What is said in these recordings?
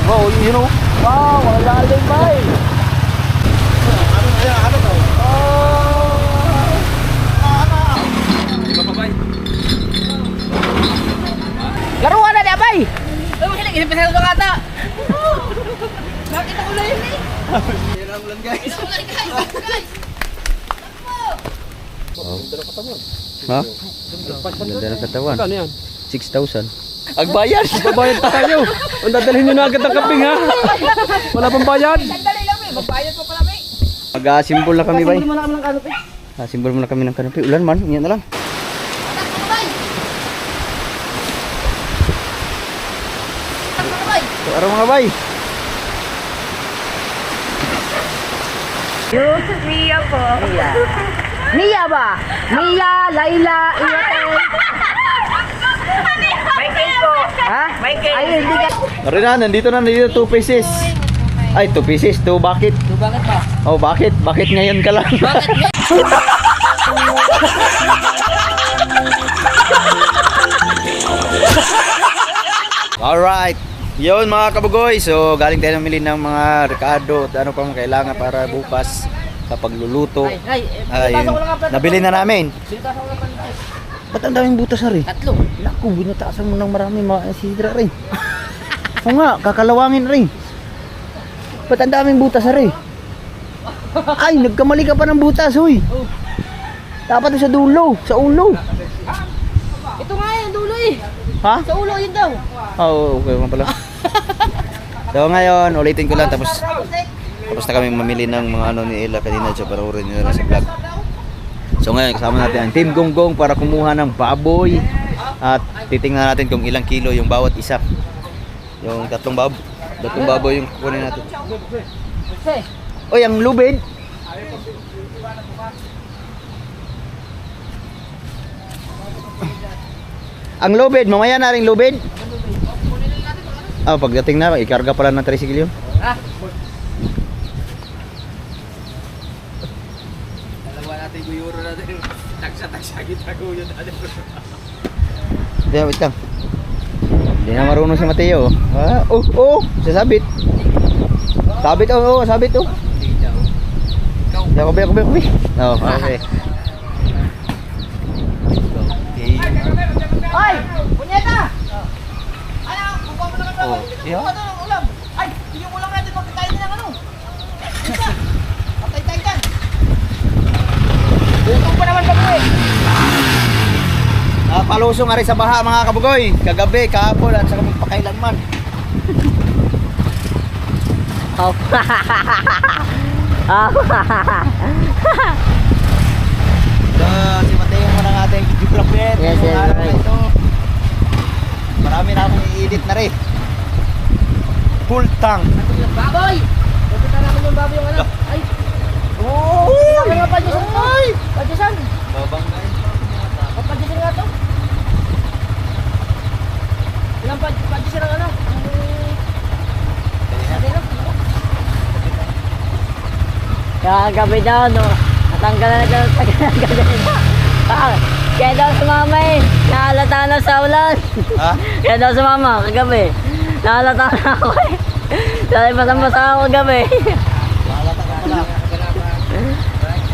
Oh, you know. Wow, ang lalim bay. Ano to? Di ba pa bay? Laruan na niya bay. Ay, hindi kinipasal ko kata. Bakit ako lang yun eh? Hirap lang guys. Ha? Ganda ng katawan. Ano yan? 6,000. Ang bayad! Babayad tayo. Ang dadalhin nyo na agad ang kaping ha. Wala pang bayad. Sandali lang eh, magbayad pa pala may. Mag-asimbol na kami bay. Hindi mo na kami ng kanupi. Asimbol muna kami ng kanopi. Ulan man, yan na lang. So, araw mga bay. Mia po. Mia ba? Mia, Laila, Iyaten. May cake po. Ha? May cake. Ay, hindi ka. Ari na, nandito 2 pieces. Ay, 2 pieces, 2 bucket. Bakit ba? Oh, bakit? Bakit ngayon ka lang? Alright. Yun mga kabugoy. So, galing tayo namili ng mga rekado at ano pang kailangan para bukas sa pagluluto. Ay, Ay, nabili na namin. Bilita ko lang pala. Ba't ang daming butas na rin? 3. Naku, binutasan mo ng marami mga sidra rin. O nga, kakalawangin rin. Ba't ang daming butas na rin? Ay, nagkamali ka pa ng butas, huy. Dapat sa dulo, sa ulo. Ito nga yung dulo eh. Ha? Sa ulo yun daw. Oo, okay naman pala. So ngayon, ulitin ko lang tapos na kami mamili ng mga ano ni Ella kanina so panoorin nyo na sa vlog. So ngayon, kasama natin ang Team Gonggong para kumuha ng baboy. At titingnan natin kung ilang kilo yung bawat isa. Yung tatlong baboy yung kukunin natin. Oy, ang lubid. Ang lubid, mamaya na rin lubid. Pagdating na, ikarga pala ng tricycle yun. Dalawa natin guyuro natin. Taksa kita guyo natin. Hindi, wait lang. Hindi na marunong si Mateo. Sasabit. Sabit, sabit, Kubi. Okay. Ay! Punyeta! Ay, kukuha mo na kami. Yeah. Kukuha ng ulam. Ay, yung ulam natin magkakain na ng ano. Isa! Patay-tay dyan. Butong pa naman kami eh. Palusong ari sa baha mga kabugoy. Kagabi, kahapon at saka magpakailanman. Oh. So, si Mateo mo ng ating videographer. Yes, yes, right. Ito. Marami na akong i-edit na rin. Full tank. Baboy! Pupunta namin yung baboy yung ano. Ay! Ay! Mga padyasan to! Padyasan! Babangay. Padyasan nga to. Ilang padyasan ang ano? Kagabi daw, no? Natanggal na daw sa kagabi. Kaya daw sumama eh. Nahalata na sa ulan. Ha? Kaya daw sumama kagabi. Nahalata na ako eh. Dahil masang-masa ako kagabi. Malata ka pala.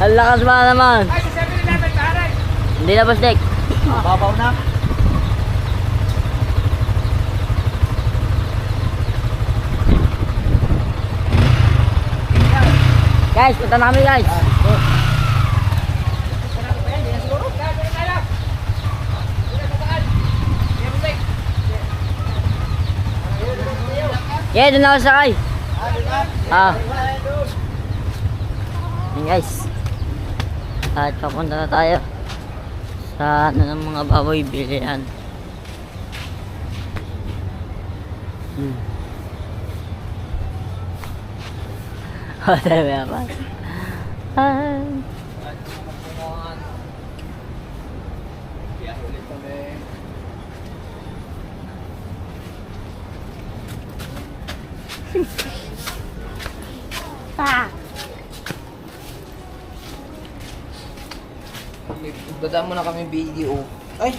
Ang lakas ba naman? Hindi na bastik. Babaw na. Guys, punta namin guys. Yeah, doon ako sakay. Yan guys. At papunta na tayo sa ano ng mga baboy bilihan. Oh, talaga ba? Dadaan mo na kami video. Ay!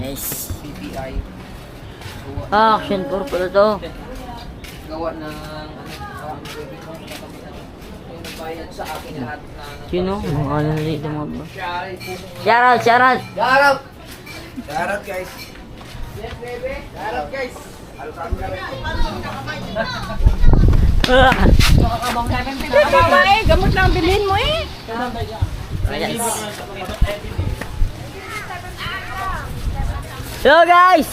Nice. CPI. Action 4 pala to. gawa ng yung nagbayad sa akin lahat na Sino? Mga ano na dito mga bro. siya ay pumunta. Shoutout, shoutout! Darap! Darap guys! Yes baby! Darap guys! Babae, gamot lang bilhin mo eh. Guys. So guys!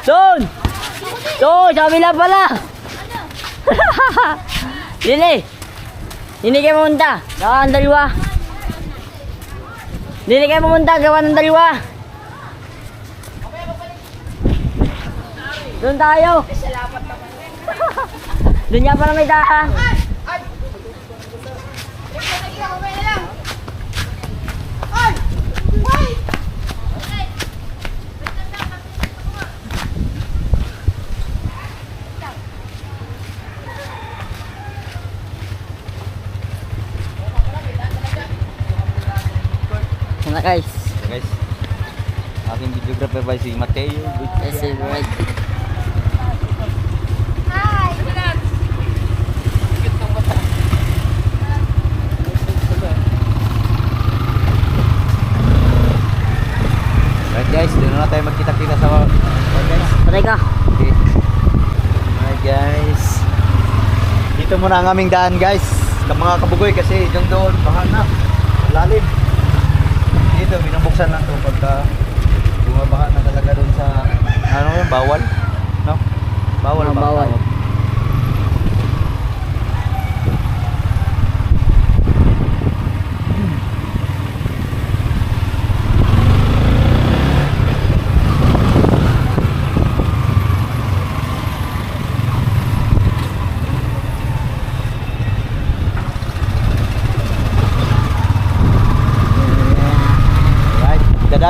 Soon! So, sabi lang pala! Dili! Dili kayo pumunta. Gawa ng dalawa. Dili kayo pumunta. Gawa ng dalawa. Doon tayo. Doon niya pala may daan. Sana guys. So guys, aking videographer by si Mateo. Yes, right. Right guys, doon na tayo magkita-kita sa guys. Patay ka. Okay. Alright guys. Dito muna ang aming daan guys. Ng mga kabugoy kasi yung doon, bahan na. Lalim. Dito, binubuksan na ito pagka bumabaha na talaga doon sa, ano yun, bawal? No? Bawal Mga ba? bawal. Right.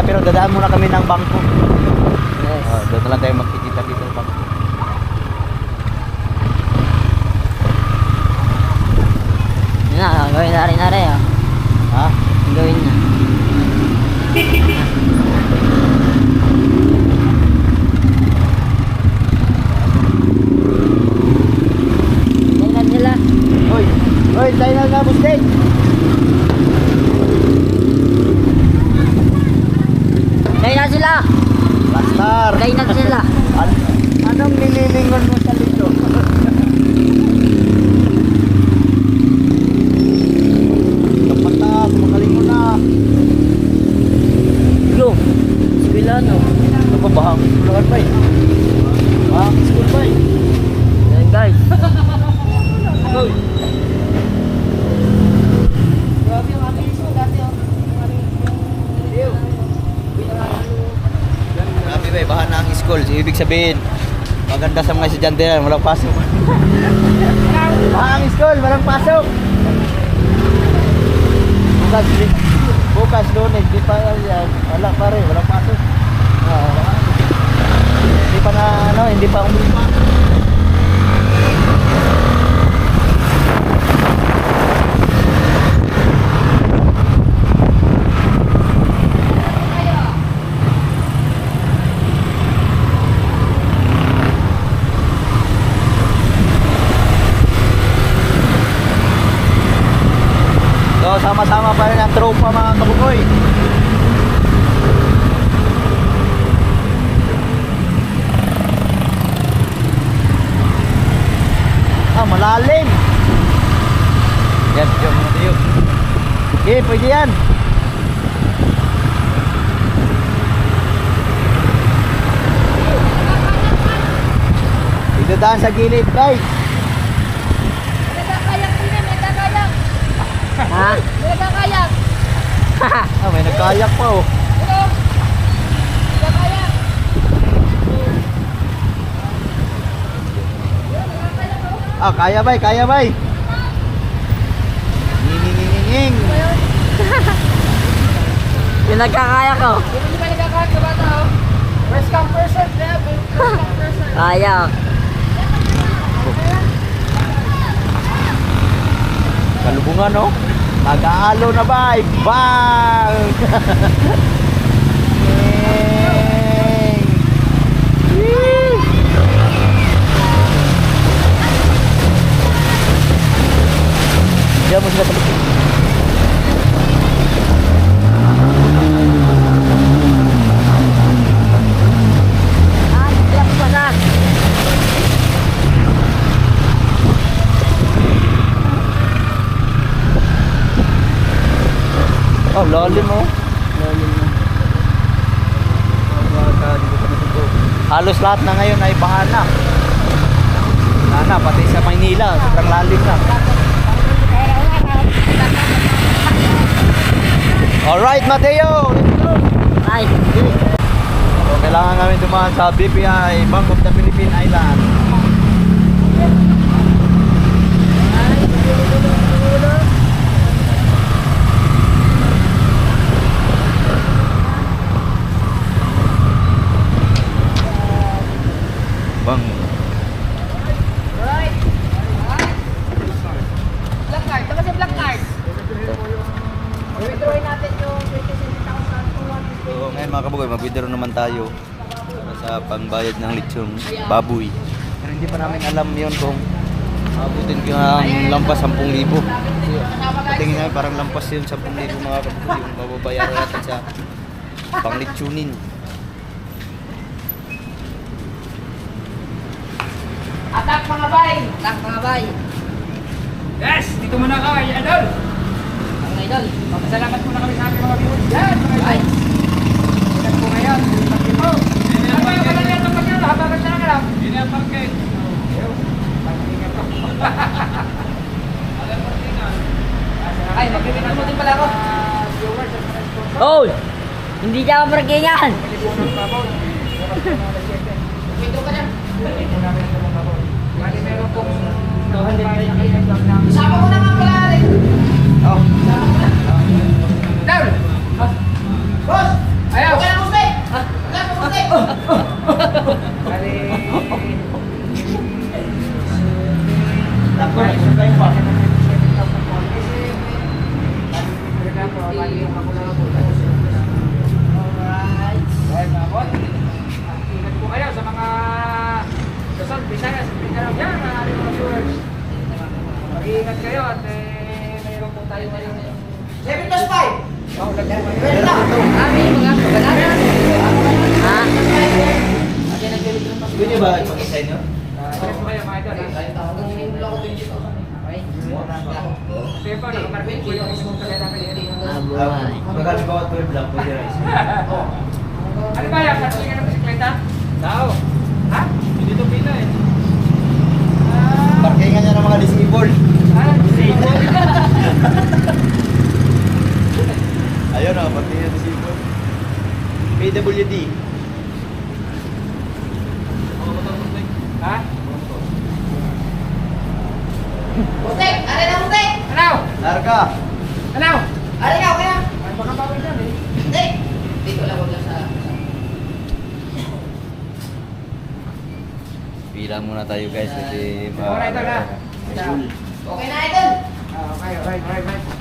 Pero dadaan muna kami ng bangko. Yes. Doon na lang tayo magkikita dito sa bangko. Yun na, gawin na rin ah. Ha? Gawin na. Tingnan nila. Hoy! Hoy! Tayo na na, Busting! Kain na sila. Bastar! Kain na sila. Anong nililingon mo sa lito? Kapatas, magaling mo na. Yo. Sila no. Ano ba bahang skuluhan ba eh? Bahang school ba eh? Yan guys. Hoy! Grabe ba, bahan na ang school. Ibig sabihin, maganda sa mga estudyante yan, walang pasok. Bahan ang school, walang pasok. Bukas Lunes, di pa yan. Wala pa rin, walang pasok. Hindi pa na, ano, hindi pa umulima. So, sama-sama pa rin ang tropa mga kabukoy. Malalim. Yan, diyan muna tayo. Okay, pwede yan. Idadaan sa gilid, guys. Ha? May nagkayak pa oh. Kaya bay, kaya bay. Nging. Yung nagkakaya ko. Hindi ba nagkakahat ka bata oh? First come first serve, first come first serve. Kaya. Kalubungan oh. Mag-aalo na bay. Bang! Nging. Oh, lalim mo. Halos lahat na ngayon ay baha na. Pati sa Maynila, sobrang lalim na. Alright, Mateo! Ay, So, kailangan namin dumaan sa BPI, Bank of the Philippine Island. Bang. Black card. Ito kasi black card. Withdrawin natin yung 27,000 So, ngayon mga kabugoy, mag-withdraw naman tayo sa pangbayad ng lechong baboy. Pero hindi pa namin alam yon kung abutin ko ang lampas 10,000. Tingin namin parang lampas yun 10,000 mga kabugoy yung mababayaran natin sa panglechonin. Atak mga bay! Atak mga bay! Yes! Dito muna ka, idol! Mga idol. Papasalamat muna kami sa aming mga viewers dyan, mga idol. Sikat po ngayon, pagkin mo. Ano ba yung kanan yan? Pagkin mo, habagan siya na ka lang. Hindi na pagkin. Ay, magkikita mo din pala ako. oh! Hindi siya markingan. Withdraw ka na. Bali meron pong 200 lang. Sama ko na nga pala rin. Oh. Down! Boss! Ayaw! Okay na musti! Okay na musti! Bali... Alright. Alright, mga bot. Ingat po kayo sa mga Luzon, Visayas, Mindanao yan, mga ating mga viewers. Mag-iingat kayo at mayroon po tayo ngayon. 7 plus 5. Oh, lagyan mo Pwede na. Kami, mga kagananan. Ha? Pwede ba ipag-isay nyo? Pwede kayo mga idol. Kaya po, nakaparking po yung mismong tagay namin. Abuhay. Magkano ba 12 lang? Pwede rin. Ano ba yan? Katuloy ka ng bisikleta? Tao. Ha? Hindi ito pila eh. Parkingan niya ng mga disabled. Ayun o, parkingan ng disabled. PWD. Ha? Musti! Are na musti! Ano? Larga. Ano? Are na, okay na. Ay, baka bawin dyan eh. Hindi. Dito lang huwag lang sa... Bilang muna tayo guys kasi Alright, na. Okay na, idol. Okay, right.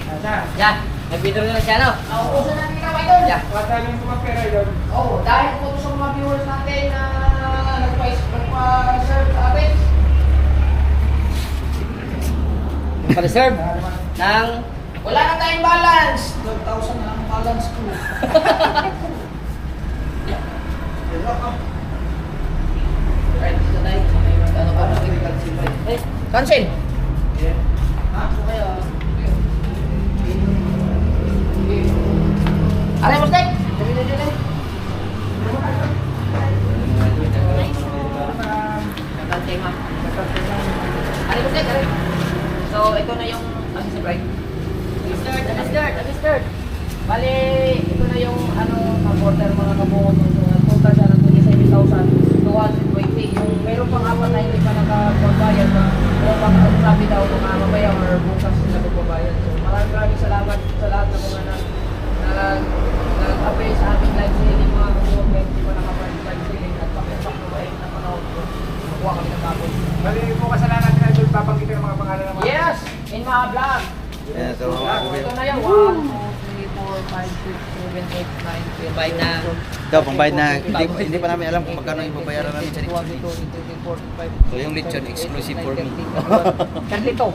Asa? Yan, nag-withdraw na siya, no? Nauusan namin ikaw, idol. Yeah. Wala tayong mga pera yun. Oh, dahil po sa mga viewers natin na nagpa-serve sa atin. Pag-reserve ng... Wala na tayong balance. 12,000 na ang balance ko. Right, dito tayo. Ano ba? Eh, cancel. Ha? Okay, Aray mo, Stek! Sabi na dyan eh. Nagkantay, ma'am. Aray mo, Stek! Aray. So, ito na yung supply. Start. Bali, ito na yung order mga kabungon. Total siya ng 27,220. Yung meron pang apat na hindi pa nakapagbayad na baka sabi daw mamaya or bukas sila magbabayad. So, maraming salamat sa lahat ng mga nag-apply sa aming live selling mga kabungon. Kaya hindi pa nakapag-live selling at pakipak na ba na panahon ko. Makuha kami ng baboy. Bali po kasalanan natin idol, papanggitin ang mga pangalan ng mga. Yes! In mga vlog! Ayan, so, Ito na yung 1, 2, 3, 4, 5, 6, 7, 8, 9, 10. Bayad na. ito, pambayad na, hindi pa namin alam kung magkano yung babayaran namin sa lechon. So yung lechon, exclusive for me. Kandito.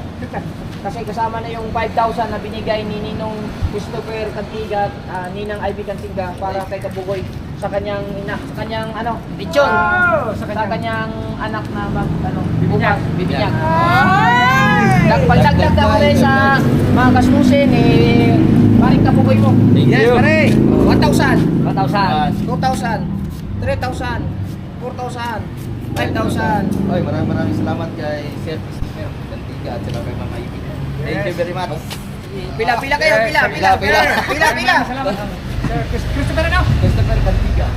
Kasi kasama na yung 5,000 na binigay ni Ninong Christopher Cantiga, Ninang Ivy Cantiga para kay Kabugoy sa kanyang lechon. Wow! Sa kanyang anak na bibigyan. Pagdagdag na ko rin sa mga gastusin, paring kabugoy mo. Thank you. 1,000, 1,000. 2,000, 3,000, 4,000, 5,000. Oy, maraming salamat kay Sir Christopher Cantiga at saka kay Mama Ibi. Thank you very much. Pila kayo, pila. Salamat. Sir Christopher ano? Christopher Cantiga.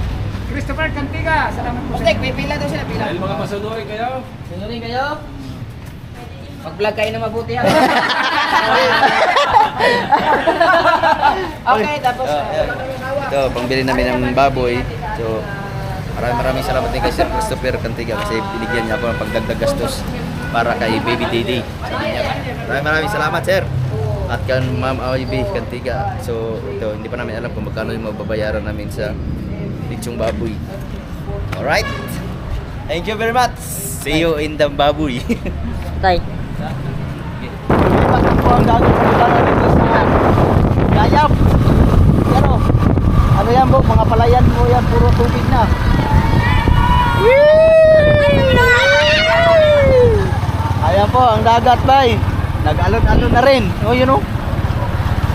Christopher Cantiga. Salamat po. Mustek, may pila daw sila, pila. Dahil mga masunurin kayo. Sinurin kayo? Mag-vlog kayo na mabuti ha. Okay, tapos Ito, pangbili namin ng baboy. So, maraming salamat din kay Sir Christopher Cantiga kasi binigyan niya ako ng pagdagdag gastos para kay Baby Didi. Maraming salamat, Sir. At kay Ma'am Ivy Cantiga. So, ito, hindi pa namin alam kung magkano yung mababayaran namin sa litsong baboy. Alright? Thank you very much. See you in the baboy. Tay. Bakit po ang gagawin sa lugar namin sa Yayap? Pero, ano yan po, mga palayan mo yan, puro tubig na. Ayan po, ang dagat bay. Nag-alon-alon na rin. O, yun o.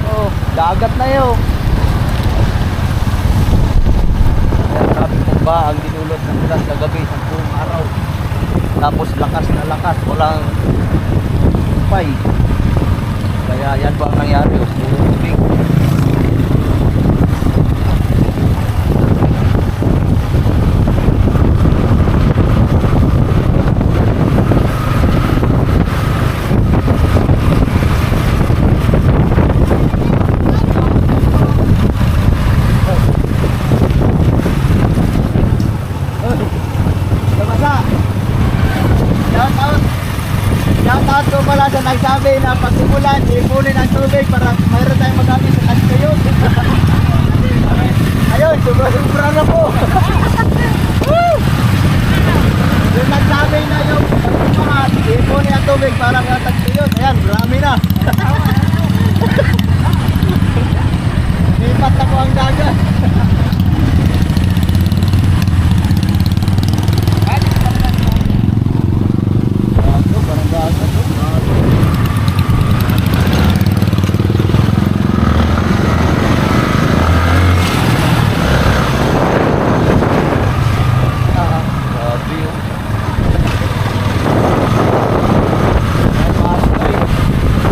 Oh, dagat na yun. Ayan, sabi ko ba, ang dinulot ng ulan kagabi sa buong araw. Tapos lakas na lakas, walang upay. Kaya yan po ang nangyari. Puro tubig. Shoutout ko pala sa nagsabi na pag umulan, ipunin ang tubig para mayroon tayong magamit sa kaskayon. Ayun, sobra na po. Yung nagsabi na yung mga ipunin ang tubig para sa kaskayon. Ayan, marami na. Lipat na po ang dagat.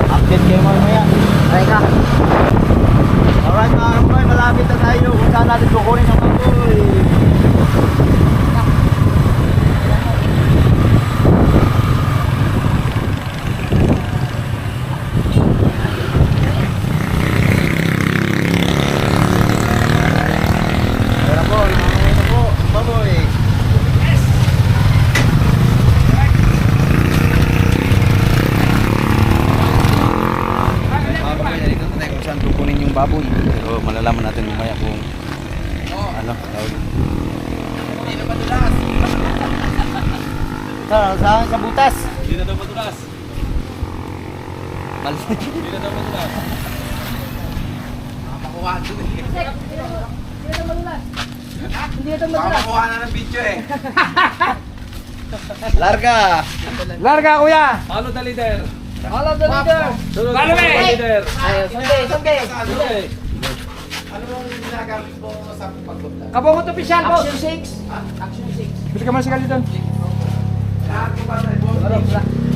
Update kayo mamaya. Tay ka. Alright mga kaboy, malapit na tayo kung saan natin kukunin ang baboy. Tara po, ito po, baboy. Dito tayo kung saan kukunin yung baboy. Pero malalaman natin mamaya kung ano, tawag. Saan? Sa butas. Hindi na daw madulas. Mal- Hindi na daw madulas. Larga! Larga kuya. Follow the leader. Follow the leader. Sunod Follow the me. leader. Sunday. Okay. Kabungot official boss. Action 6. Action 6. Bisa ka man sigal dito.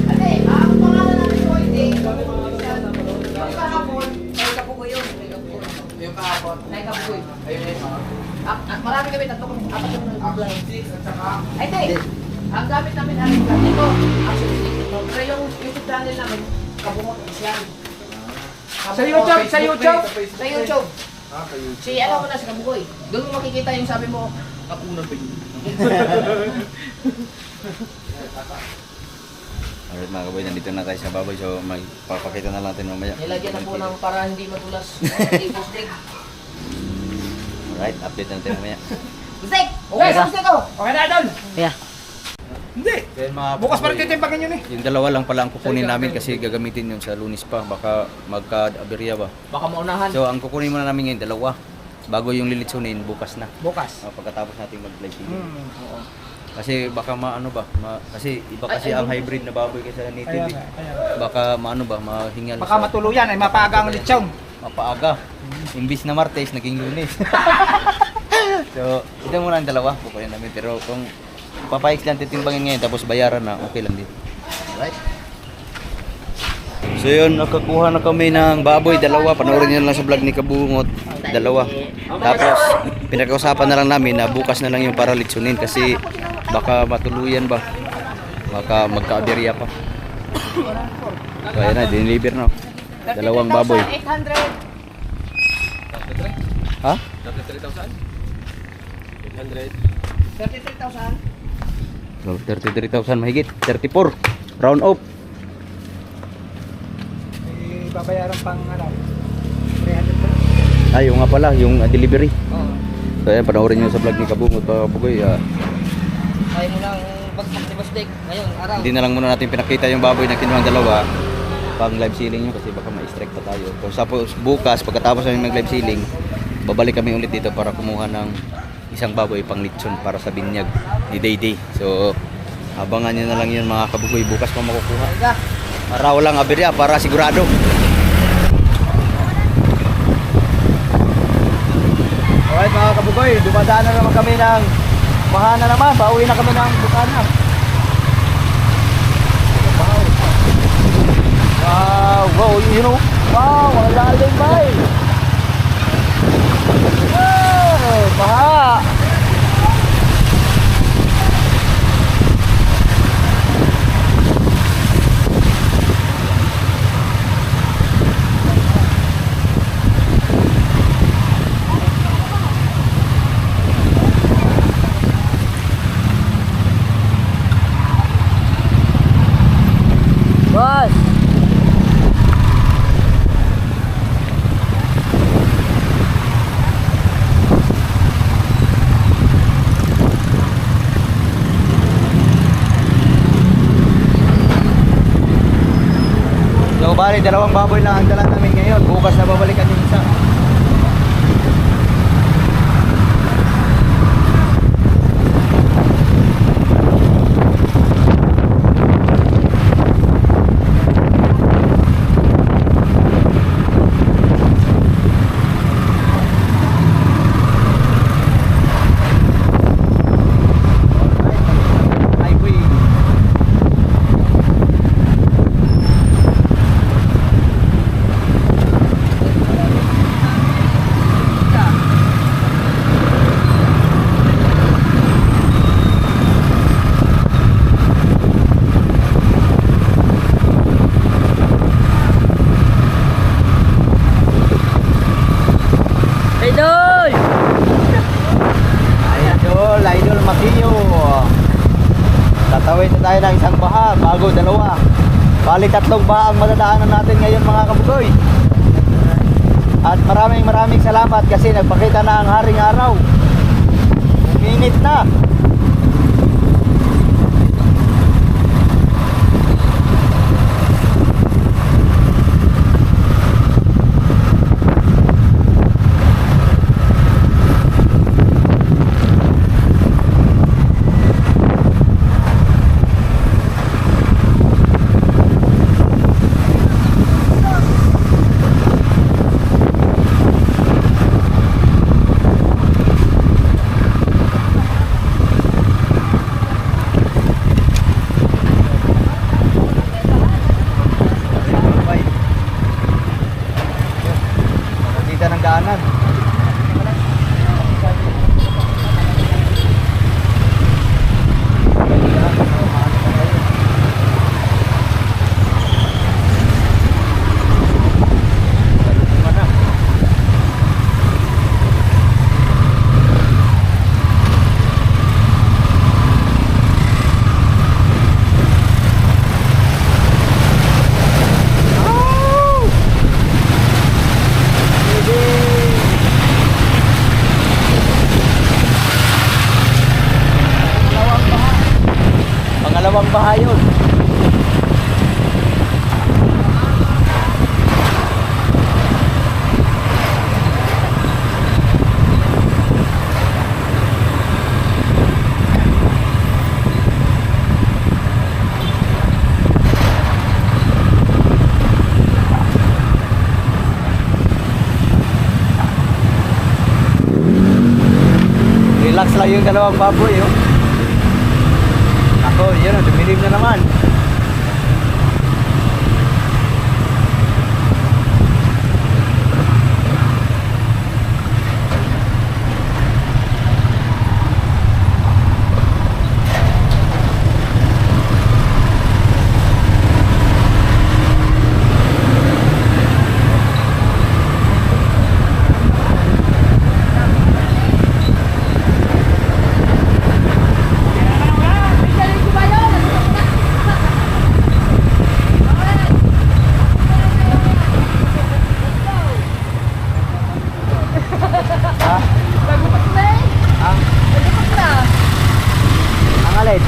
Ate, ang pangalan namin ko hindi. Yung kahapon, ay kapugoy yun. Yung kahapon? Ay kapugoy. Marami kami, apat yung nag-apply. Ay, hindi. Ang gamit namin ay ito, Action 6. Pero yung YouTube channel namin, kabungot official. Sa YouTube, sa YouTube. Sa YouTube. Si ano ko na si Kabugoy. Doon mo makikita yung sabi mo, kapunan pa yun. Alright mga kaboy, nandito na tayo sa baboy. So magpapakita na natin mamaya. Nilagyan na po ng para hindi madulas. Hindi po stick. Alright, update natin mamaya. Stick! Okay, sa stick ko! Okay na idol. Yeah. Hindi. Then, mga Bukas pa rin kaboy, titimpagan yun eh. yung dalawa lang pala ang kukunin namin kasi gagamitin yun sa Lunes pa. Baka magka-aberya ba. Baka maunahan. So ang kukunin muna namin ngayon, dalawa. Bago yung lilitsunin, bukas na. Bukas. Pagkatapos natin mag-live video. Oo. Kasi baka maano ba, kasi iba kasi ang hybrid na baboy kaysa native. Baka maano ba, mahingal. Baka matuluyan ay mapaaga ang lechon. Mapaaga. Imbis na Martes, naging Lunes. So, ito muna ang dalawa, bukunin namin. Pero kung papayag lang titimbangin ngayon, tapos bayaran na, okay lang din. Right? So yun, nakakuha na kami ng baboy, dalawa. Panoorin nyo lang sa vlog ni Kabungot, dalawa. Tapos, pinag-usapan na lang namin na bukas na lang yung para litsunin kasi baka matuluyan ba. Baka magka-aberya pa. So ayan na, diniliver na. Dalawang baboy. 800. Ha? 33,000. So, 33,000 mahigit. 34. Round off. Babayaran pang 300. Ay, yung nga pala, yung delivery. Oo. So ayan, panoorin nyo sa vlog ni Kabungot, Bugoy. Kaya mo lang bagsak ni Boss Dick ngayon, araw. Hindi na lang muna natin pinakita yung baboy na kinuha dalawa pang live sealing nyo kasi baka ma-strike pa tayo. So suppose bukas pagkatapos namin mag live sealing, babalik kami ulit dito para kumuha ng isang baboy pang lechon para sa binyag ni Dayday. So abangan nyo na lang yun mga Kabugoy, bukas pa makukuha. Araw lang aberya para sigurado. Alright mga Kabugoy, dumadaan na naman kami ng Bahana naman, pauwi na kami ng Bukana. Wow, wow, you know, wow, ang lalim ba eh. Wow, baha. Boss! So bali, dalawang baboy lang ang dala namin ngayon. Bukas na babalikan din isa. Idol! Idol Makinyo. Tatawid na tayo ng isang baha, bago dalawa. Bali tatlong baha ang madadaanan natin ngayon mga Kabugoy. At maraming salamat kasi nagpakita na ang haring araw. Uminit na. yung dalawang baboy, oh. Ako, yun, dumilim na naman. Ang alin?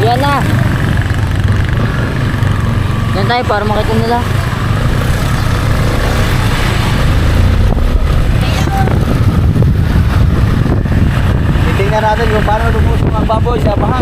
Yan na. Yan tayo para makita nila. Titingnan natin kung paano lumusong ang baboy sa baha.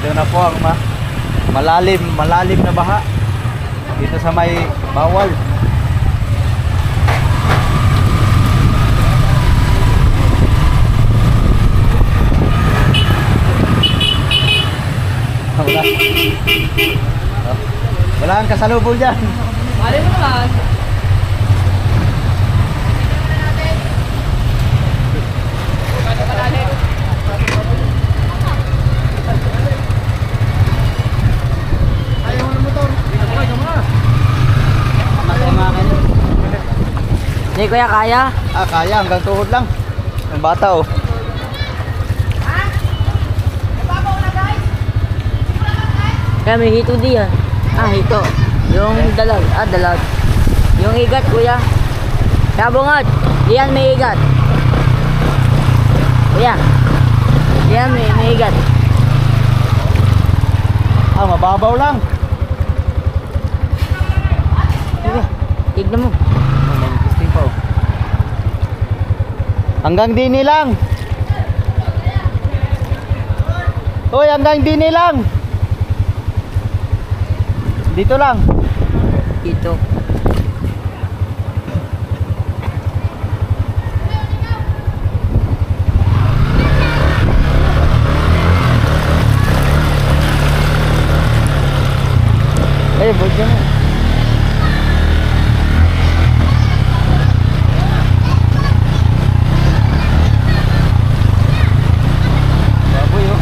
Ito na po ang malalim na baha dito sa may bawal. Wala. Wala kang kasalubong dyan. Mali mo naman. Hindi kuya, kaya? Ah, kaya hanggang tuhod lang. Ang bata, oh. Kaya may hito diyan. Ah, hito. Yung dalag. Ah, dalag. Yung igat kuya. Kaya bungat. Diyan may igat. Kuya. Diyan may igat. Ah, mababaw lang. Sige. Tignan mo. Hanggang dini lang. Hoy, hanggang dini lang. Dito lang. Dito. Eh, bugyan mo. Baboy, oh.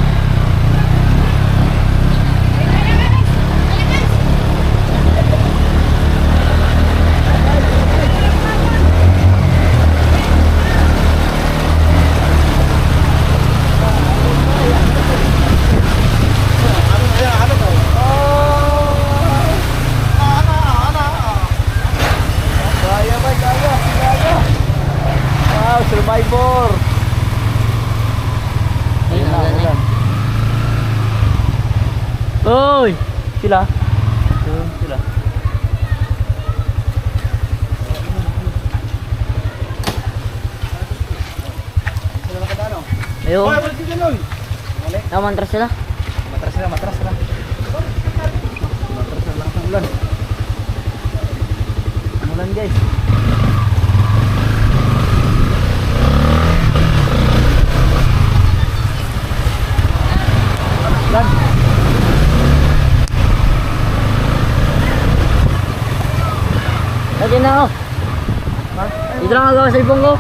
Wow, survivor. Ayun Ayun na, na, ulan. Uy! Sila. Ayun, sila. Ayun. Namantras sila. Matras sila, matras sila. Matras na lang sa ulan. Ulan guys. Ulan. Lagi na ako. Dito lang ako gawa sa ipong ko.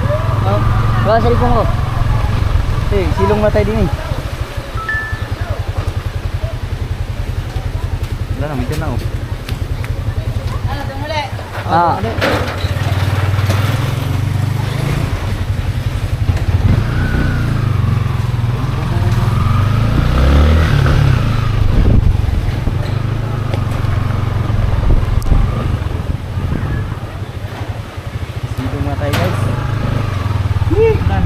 Gawa sa ipong ko. Eh, silong na tayo din eh. Wala na, medyo na oh. Ah. Silong na tayo guys. Ulan.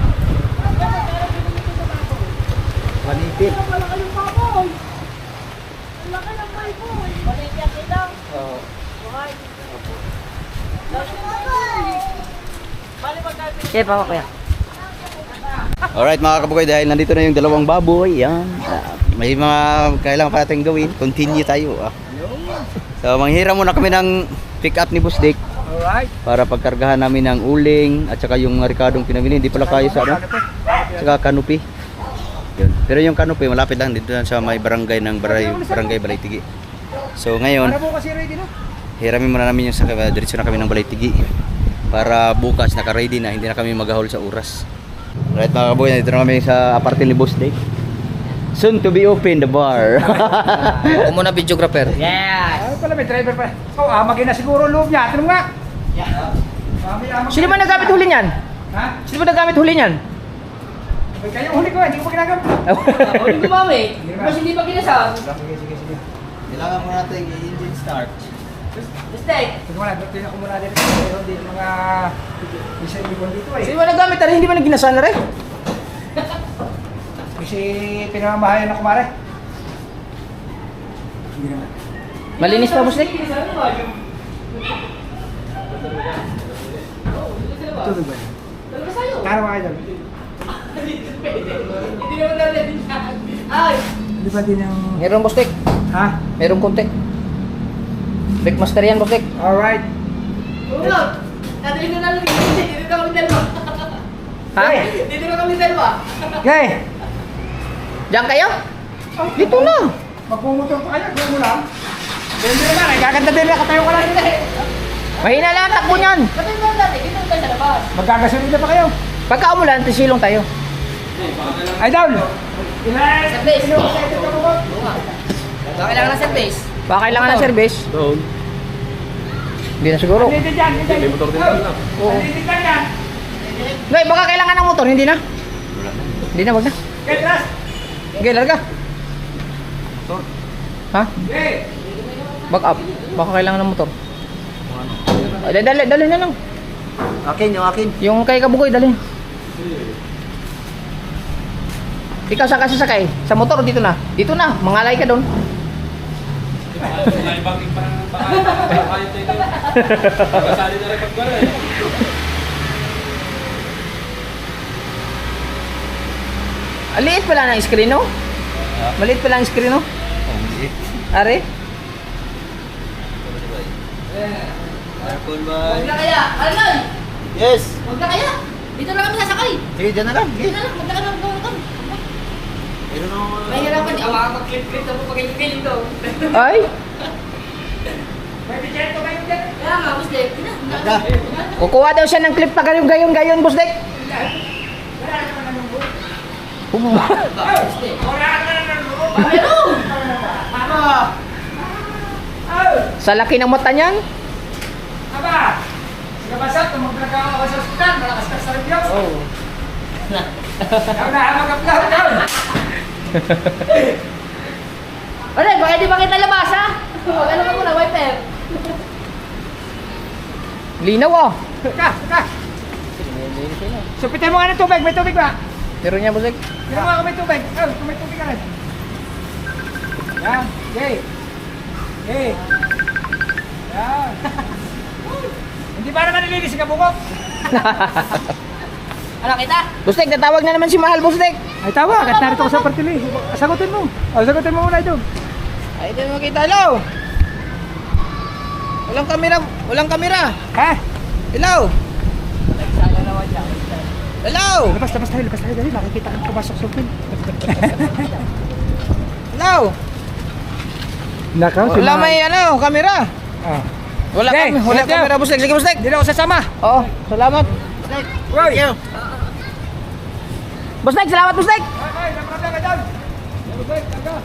Manipit. Oo. Sige pa ako kaya. Alright mga kabugoy, dahil nandito na yung dalawang baboy, yan. May mga kailangan pa natin gawin. Continue tayo. So manghiram muna kami ng pick up ni Boss Dick Alright. para pagkargahan namin ng uling at saka yung ricadong pinamili. Hindi pala kayo sa ano? Saka canopy. Yun. Pero yung canopy malapit lang dito sa may barangay ng barangay Balaytigi. So ngayon, Para po kasi ready na. hiramin muna namin yung diretso na kami ng Balaytigi para bukas naka-ready na, hindi na kami maghahol sa oras. Right mga kaboy, nandito na kami sa apartment ni Boss Dick. Soon to be open the bar. Ako muna videographer. Yes! Ay, pala may driver pa. Oh, amagin na siguro loob niya. Tanong nga. Sino ba nagamit huli niyan? Ha? Sino ba nagamit huli niyan? Ay, kaya huli ko, hindi ko pa ginagamit. Huli gumamit. Mas hindi pa ginasam. Sige. Kailangan mo natin i-engine start. Mistake. Sige muna, tingnan ko muna dito. Mayroon din mga isa ibon dito eh. Sino ba nagamit? Ano hindi ba naginasam na rin? Kasi pinamamahayan ako mare. Hindi naman. Malinis pa, Boss Dick? Tuloy ba? Karo ka dyan. Hindi naman natin. Ay! Hindi ba din yung... Meron, Boss Dick. Ha? Meron konti. Backmaster yan, Boss Dick. Alright. Ulog! Natin ko na lang dito kami dalawa. Ha? Dito na kami dalawa. Okay. Diyan kayo? Dito na. Magpumotor pa kaya, kung mo lang. Hindi naman, ay gaganda din na katayo ka lang yun eh. Mahina lang ang takbo niyan. Kapag mo natin, dito tayo sa labas. Magkagasolina pa kayo. Pagka umulan, tisilong tayo. Ay, down. Service. Baka kailangan ng service. Baka kailangan ng service. Doon. Hindi na siguro. Hindi dyan, hindi dyan. May motor din lang. Oo. Hindi dyan yan. Ngay, baka kailangan ng motor, hindi na. Hindi na, wag na. Okay, tras. Okay, larga. Ha? Okay. Back up. Baka kailangan ng motor. Ay, dali na lang. Akin, yung akin. Yung kay Kabugoy, dali. Ikaw saan kasi sakay? Sa motor, dito na. Dito na, mangalay ka doon. Maliit pala ng screen, no? Maliit pala ang screen, no? Are? Huwag na kaya. Alay! Yes. Huwag na kaya. Dito na kami sasakay. Sige, dyan na lang. Dito na lang. Huwag na kami magkakaroon. Pero no, Mahirapan niya. Makakapag-clip-clip na po pag-clip to. Ay? May bigyan ko kayo dyan. Kaya nga, Boss Dick. Nagda. Kukuha daw siya ng clip pa gayon, Boss Dick. Boss Dick. Wala ka na ng loob. Meron! Ano? Oh! Sa laki ng mata niyan. Aba! Sige ba sa magpagkakawa sa ospital, malakas ka sa review. Oh. Daw na, mag-upload daw. Ano, baka di ba kita labas, ha? Huwag ano ka muna, wiper. Linaw, oh. Ka. Supitin mo nga ng tubig, may tubig ba? Meron niya, Boss Dick. Tira mo kung may tubig. Oh, kung may tubig ka rin. Yan, okay. Okay. Yan. Hindi ba naman nilinis si Kabukok? Ano kita? Boss Dick, tatawag na naman si Mahal, Boss Dick. Ay tawag, at narito ko sa partili. Sagutin mo. Sagutin mo muna ito. Ay, ito mo kita, hello. Walang kamera, walang kamera. Ha? Hello. Hello. Labas tayo, dali. Makikita kang pumasok sa film. Hello. Nakaw, Wala may ano, kamera. Ah. Wala Okay, wala let's go. kamera, Bustek. Sige, Bustek. Hindi na ako sasama. Oo, salamat. Roy! Bustek, salamat, Bustek. Ay, namarami ka dyan! Bustek, taga!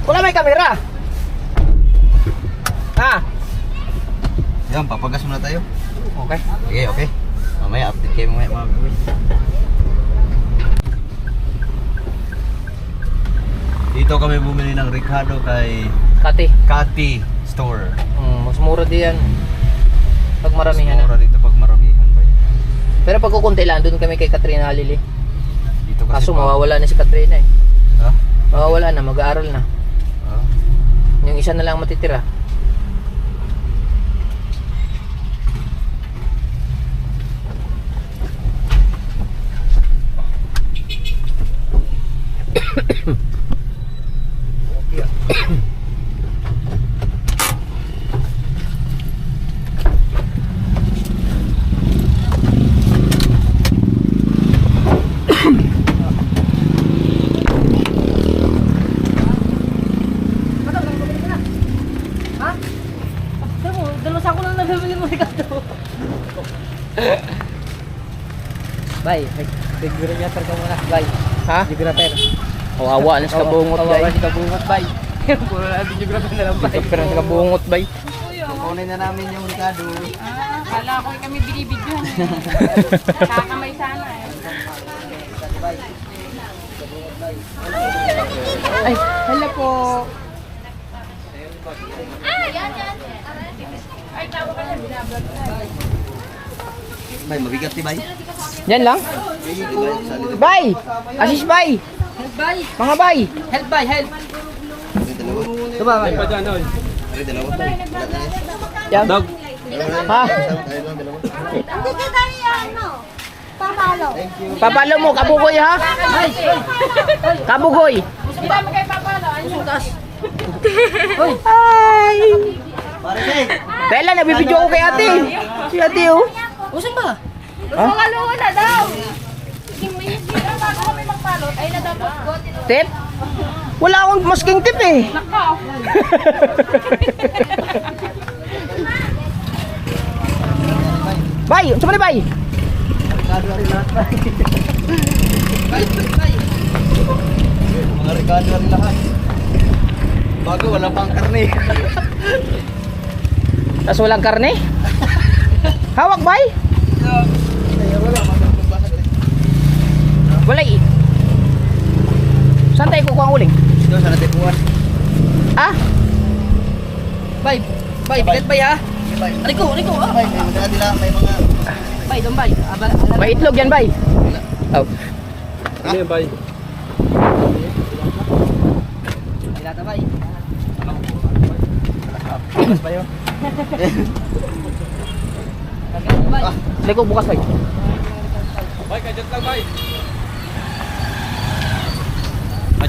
Wala may kamera. Ha? Yan, papagas muna tayo. Okay. Okay, okay. Mamaya update kayo mamaya mga boy. Dito kami bumili ng Ricardo kay Kati. Store. Mas mura din yan. Pag maramihan Mas na. mura dito pag maramihan ba yun? Pero pag kukunti lang, doon kami kay Katrina Halili. Dito kasi Kaso mawawala na si Katrina eh. Ha? Mawawala na, mag-aaral na. Ha? Yung isa na lang matitira. Dalos ako lang nabibili mo Ricardo. Bye. Nag-graper ka muna. Bye. Ha? Nag-graper. Kawawa na sa kabungot, bye. Kawawa sa kabungot, bye. Puro na nag-graper na lang, bye. Nag-graper na sa kabungot, bye. Kukunin na namin yung Ricardo. Kala ko kami binibidyohan. Nakakamay sana eh. Ay, hala po. Bay, mabigat si Bay. Yan lang? Bye! Asis, bye! Bye! Mga bye! Help bye, help! Ito ba, bye? Ay, dalawa. Yan. Dog. Ha? Hindi ka tayo ano, pamalo. Papalo mo, kabugoy ha? Kabugoy! Hindi naman kayo papalo. Ayun yung tas. Hi! Bella, nabibidyo ko kay ate. Si ate oh. Usan ba? Ha? Pangaluwa na daw. Sige, may hira bago kami magpalot. Ay na dapat ko. Tip? Wala akong masking tip eh. Nako. Bye! Saan ni bye? Mga Ricardo rin lahat. Bago, wala pang karne. Tapos walang karne? Hawak bye? Wala eh. Saan tayo kukuha ang uling? Dito sa natin buwan. Ah? Bye. Bye, bigat bye ha? Riko, ah. Bay, may mga nila, may mga... Bye, doon bye. May itlog yan bye. Oh. Ano yan, bay? Dilata bye. Liko bukas bye. Bay, kajut lang, bay.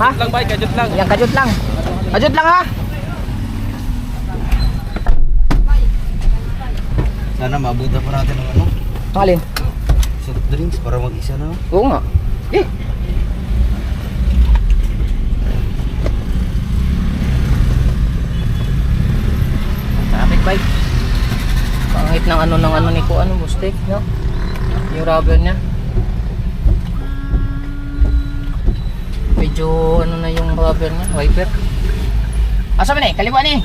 Ha? Kajut lang, bay, kajut lang. Yang kajut lang. Kajut lang ha. Sana maabutan pa natin ng ano, Alin? soft drinks para mag-isa na. Oo nga. Eh. Traffic bike. Pangit ng ano ni ko ano, Bustek, no? Yung rubber niya. Medyo ano na yung rubber niya, wiper. Asa ba ni? Kaliwa ni.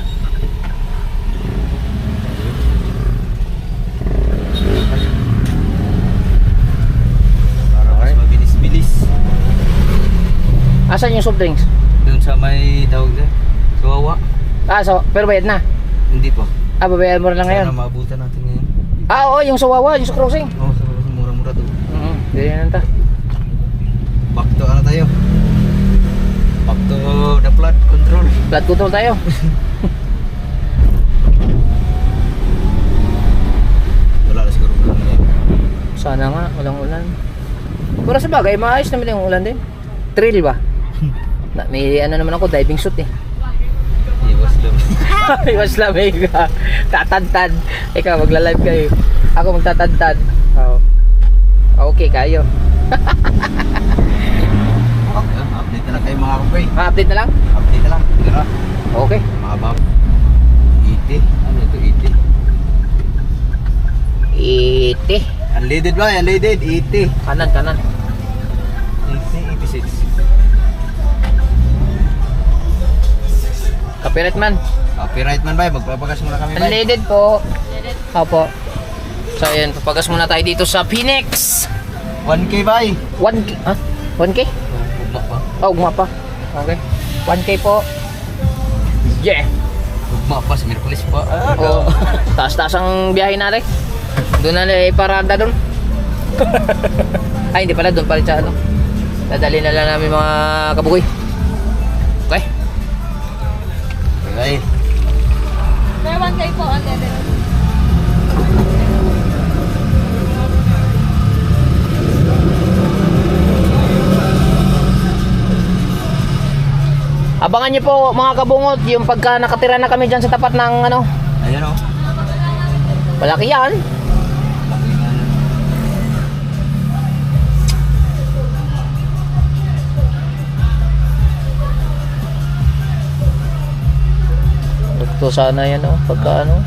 Para mas mabilis-bilis. Asan yung soft drinks? Doon sa may tawag na, kawawa. Ah, so, pero bayad na. Hindi pa. Ah, babayad mo na lang ngayon. Sana maabutan natin ngayon. Ah, oo, yung sa Wawa, yung sa crossing. Oo, sa mura-mura to. Ganyan ta. Back to ano tayo? Back to the flood control. Blood control tayo. Wala na siguro ngayon. Sana nga, walang ulan. Pero sa bagay, maayos naman yung ulan din. Thrill ba? May ano naman ako, diving suit eh. Iwas lang. Iwas lamig ka. Tatantad. Ikaw, magla-live kayo. Ako magtatantad. Oh. Okay, kayo. Update na lang kayo mga kumpay. Ma-update na lang? Update na lang. Tira. Okay. Mga bab. 80. Ano ito 80? 80. Unleaded ba? Unleaded. 80. Kanan, kanan. 80, 86. Copyright man. Copyright man ba? Magpapagas muna kami ba? Unleaded po. Opo. So, ayan. Papagas muna tayo dito sa Phoenix. 1K ba? 1K. Ha? 1K? Ugma pa. Oh, ugma pa. Okay. 1K po. Yeah. Ugma pa sa Miraculous pa. Oh. Taas-taas ang biyahe natin. Doon na iparada doon. Ay, hindi pala. Doon pala sa ano. Dadali na lang namin mga kabugoy. Okay. Okay. May 1K po ang level. Abangan niyo po mga kabungot yung pagka nakatira na kami dyan sa tapat ng ano. Ayan o. Malaki yan. Ito sana yan oh, pagka ano.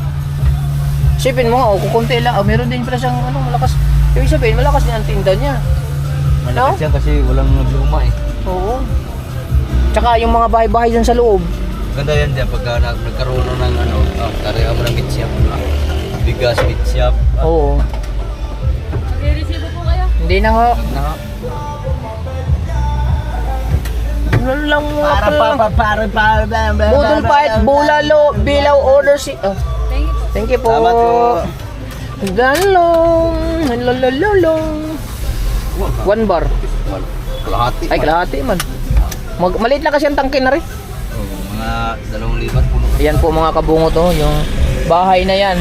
Isipin mo, oh, kukunti lang. Oh, meron din pala siyang ano, malakas. Ibig sabihin, malakas din ang tinda niya. Malakas yan kasi walang nagluma eh. Oo. Tsaka yung mga bahay-bahay dyan sa loob. Ganda yan dyan pagka nagkaroon ng ano, tarihan mo ng meat shop. Bigas, meat shop. Oo. May-resibo po kayo. Hindi na ho. Ano lang mga pala. Budol Fight, Bulalo, Bilaw, Order si... Oh. Thank you po. Thank you po. Salamat po. Dalong. Lalalong. 1 bar. Kalahati. Ay, kalahati man. Maliit na kasi ang tangke na rin. Oh, mga 2,000 puno. Ayan po mga kabungot oh, yung bahay na yan.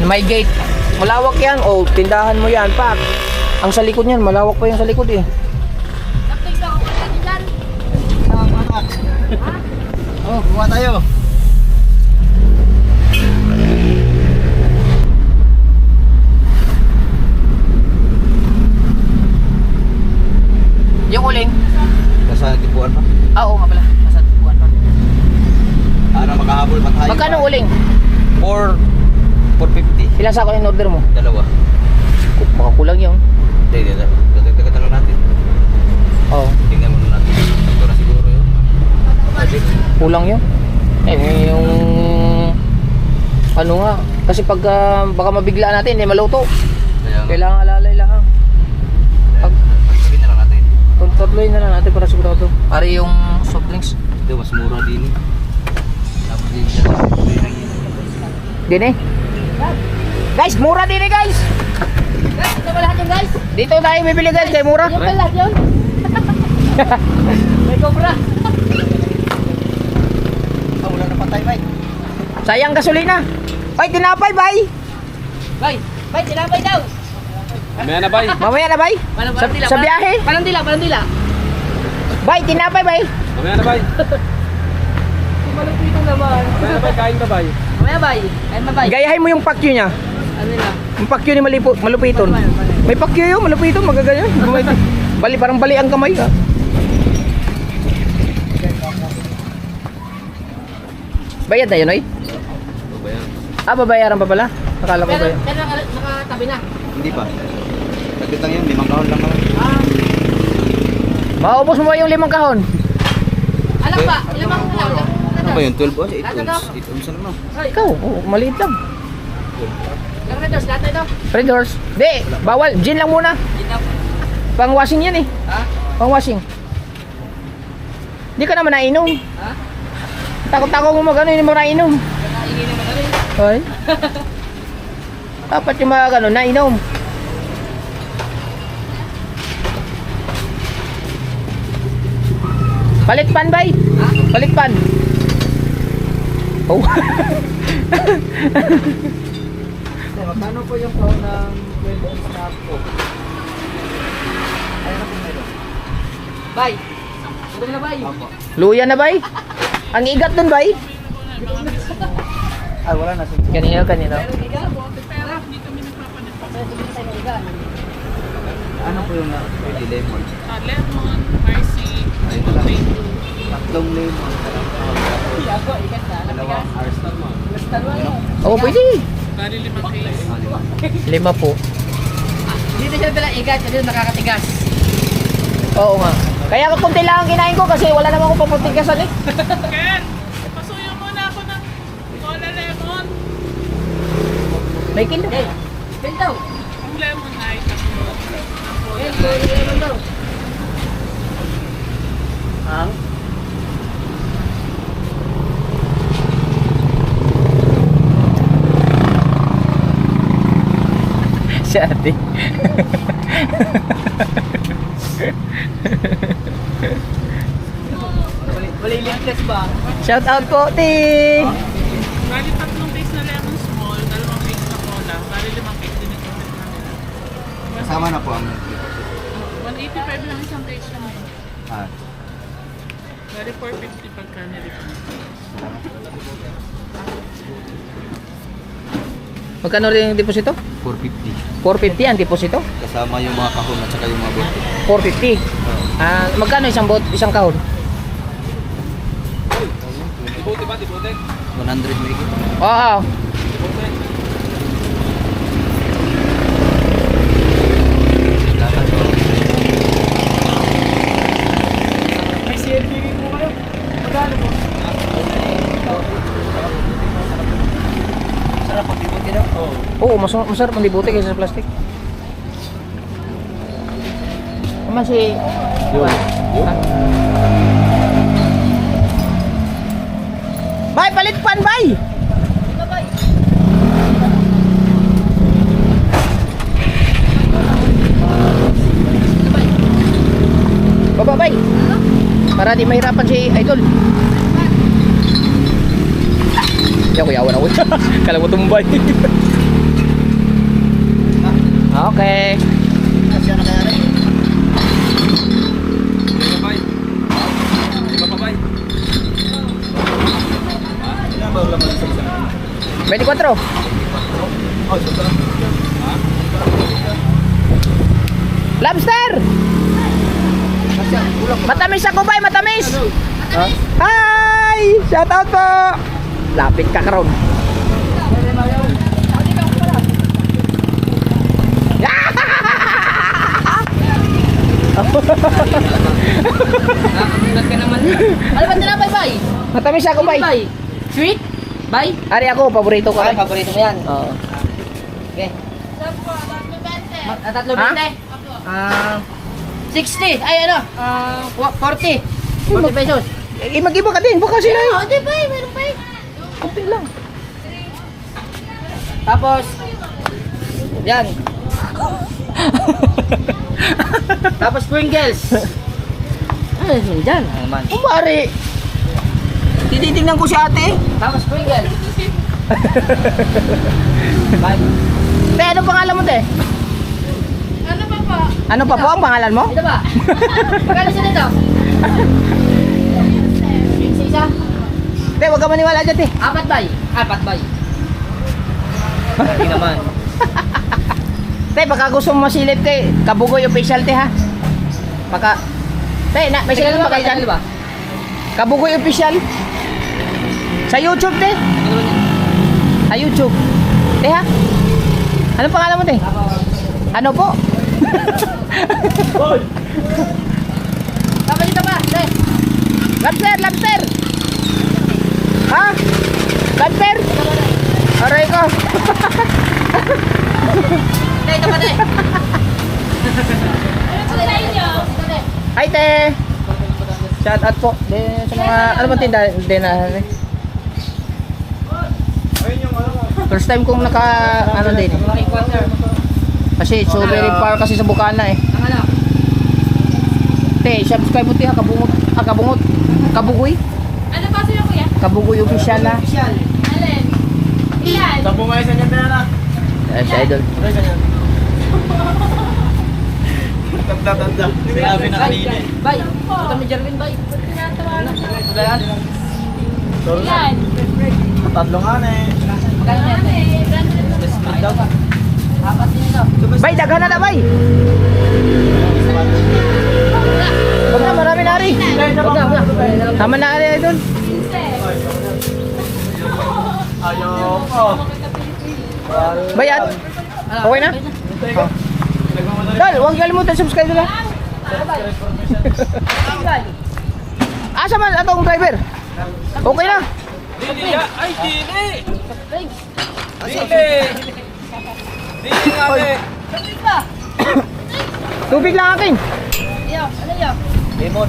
May gate. Malawak yan. Oh, tindahan mo yan. Pak. Ang sa likod niyan, malawak pa yung sa likod eh. Nakita ko kayo dyan. Oh, kuha tayo. Yung uling. Nasa tipuan pa. Oo nga pala. Nasa tubuan pa. Ano makahabol pa tayo. Magkano uling? 450. Ilang sako yung order mo? Dalawa. Baka kulang yun. Hindi. Dadagdagan na lang natin. Oo. Tingnan muna natin. Ito na siguro yun. Kulang yun. Eh, yung... Ano nga. Kasi pag baka mabigla natin, hindi maluto. Kaya nga. Kailangan alalay lang. Sabihin na lang natin. Tatloy na lang natin para sigurado. Ari yung soft drinks. Ito, mas mura din eh. Tapos din dyan. Din eh. Guys, mura din eh guys. Ito ba lahat yun guys? Dito tayo bibili guys, kay mura. Ito ba lahat yun? May cobra. Ah, wala na patay, bay. Sayang gasolina. Ay, tinapay, bay. Bay, tinapay daw. Mamaya na, bay. Mamaya na, bay. Sa biyahe. Panandila. Bay, tinapay, bay. Mamaya na, bay. Malupito naman. Mamaya na, bay. Kain ka, bay. Mamaya bay. Ay mabay. Gayahin mo yung pakyo niya. Ano na? Yung pakyo ni malupiton. May pakyo yun, malupiton, magaganyan. Parang bali ang kamay ka. Bayad na yun, oy? Babayaran pa pala? Akala ko bayad. Pero nakatabi na. Hindi pa. Nagkitang yun, 5 kahon lang naman. Maubos mo ba yung 5 kahon? Alam ba? Ilang ako na lang. Ano ba yun? 12 ounce? 8 ounce? 8 ounce na naman. Ikaw, maliit lang. Ilang red doors lahat ito. Red horse. Di, bawal. Gin lang muna. Pang washing yan eh. Ha? Pang washing. Di ka naman nainom. Ha? Takot-takot mo mag-ano, hindi mo nainom. Nakaingin naman na rin. Ay. Dapat yung mga gano'n, nainom. Palikpan, bay. Ha? Palikpan. Oh. Magkano po yung kahon ng Bay. Gutom na bay. Luya na bay? Ang igat dun bay? Ay, wala na. Kanino, kanino? Ano po yung pwede lemon? Lemon, mercy, tomato. Tatlong lemon. Dalawang hours. Oo, pwede. Bali 5 case. 5 po. Dito siya pala igat, kasi nakakatigas. Oo nga. Kaya kunti lang ang kinain ko kasi wala naman akong papuntigasan eh. Ken, pasuyo muna ako ng cola lemon. May kilo. Ken daw. Ang lemon ay tatlo. Ang cola Ken, lemon daw. Ang? Si ate. Wala ligtas ba? Shout out po, Ti! Bali 3 case na lemon small, 2 case na cola. Bali 5 case din ito. Kasama na po ang 185 lang isang case naman. ah, Bali 450 pagka nilipin. Magkano rin yung deposito? 450. 450 ang deposito? Kasama yung mga kahon at saka yung mga bote. 450. Ah, magkano isang kahon? 100 may higit. Oo. May CLTV po kayo. Magkano po? Sarap pag dibuti daw. Oo, masarap ang libuti kaysa sa plastic. Naman si... Bay, palit pan, bay! Baba, bay! Para di mahirapan si Idol. Hindi ako yawan ako. Kala mo tumbay. Okay. May 24. Lobster! Matamis ako ba? Matamis! Hi! Shout out po! Lapit ka karon. Nakakulat ka naman. Ano ba tinapay, bay? Matamis ako ba? Bay? Sweet? Bay? Ari ako, paborito ko. Ay, paborito mo yan. Oo. Okay. Tatlo Ha? 60. Ay, ano? 40. 40 pesos. Eh, mag-iba ka din. Baka sila yun. Hindi, bay. Meron, bay. Kunti lang. Tapos, yan. Tapos Pringles. Ay, dyan. Naman. Kumari. Tititingnan ko si ate. Tapos Pringles. Bye. Te, ano pangalan mo, te? Ano pa pa? Ano pa po ang pangalan mo? Ito ba? Magkano siya nito? Isa? Te, huwag ka maniwala dyan, te. 4 bay. 4 bay. Hindi naman. Te, baka gusto mo masilip, te. Kabugoy official, te, ha? Baka... Te, may silip ba kayo dyan? Ba? Kabugoy official. Sa YouTube, te. Sa YouTube. Te, ha? Anong pangalan mo, te? Ano po? Tapos ito pa. Te. Lobster, lobster! Ha? Lobster? Aray ko. Te, ito pa, te. Ano sa inyo? Hi, te. Shout out po. De, sa mga, ano ba tindahan na, first time kong naka, ano din. Kasi so very far kasi sa Bukana eh. Ang ano? Te, subscribe mo te ha, kabungot, kabungot, kabugoy. Ano pa sa'yo, kuya? Kabugoy official ha. Alin? Ilan? Si Idol. Tanda. Sinabi na kanina. Bay, ito may Jerwin, bay. Ilan? Tatlo nga na eh. Magkano yan? Apat din ito. Bay, daghan na, bay. Huwag na, marami na rin. Huwag na. Tama na rin doon. Bayad. Okay na? Dal, huwag kalimutan subscribe nila. Asa man atong driver? Okay na. Dili ya. Ay, dili. Dili nga be. Tubig lang akin. Lemon.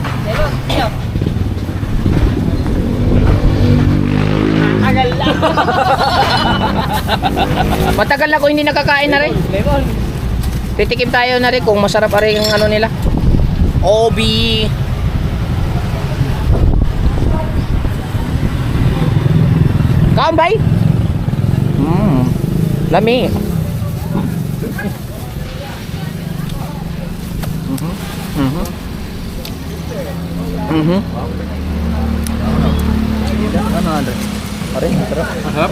Matagal na ko hindi nakakain na rin. Titikim tayo na rin kung masarap pa rin ang ano nila. Obi. Kaambay? Lami. Ano, Andre? Pare, sarap. Harap.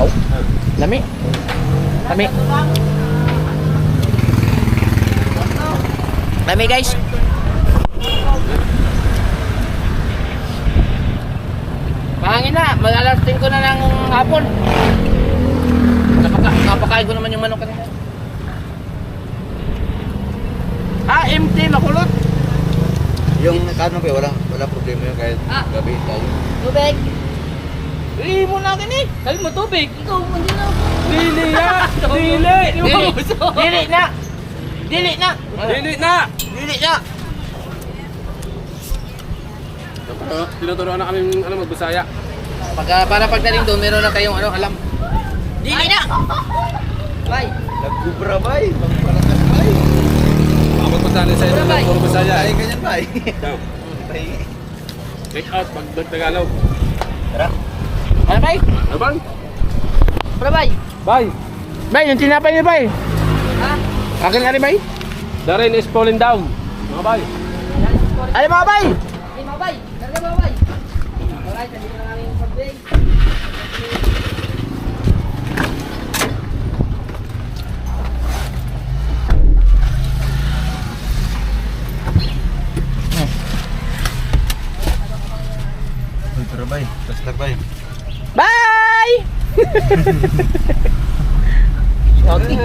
Oh, lami. Lami. Lami guys. Pangin na, malalasting ko na ng hapon. Napakain ko naman yung manok kanina. AMT makulot. Yung kano ba, wala problema yun kahit gabi tayo. Tubig. Hindi mo natin eh. Sabi mo tubig. Ikaw, hindi na. Dili ya. Dili. Dili na. Dili na. Dili na. Dili na. Tinuturuan na kami magbisaya. Para pagdating doon, meron na kayong alam. Dili na. Bye. Nagkubra ba eh? Magpalakas ba eh? Magpasanin sa inyo ng puro bisaya. Ay, ganyan ba eh? Daw. Bay. Take out pag Tagalog. Tara. Ano bay? Ano bang? Ano bay? Bye. Bay, yung tinapay niyo bay. Ha? Akin na rin bay? The rain is falling down. Mga bay. Ano mga bay? Ay mga bay. Karga mga bay. Alright, nandito na namin yung pag-day. Uy, tara bay. Tastak bay. Bye! Okay.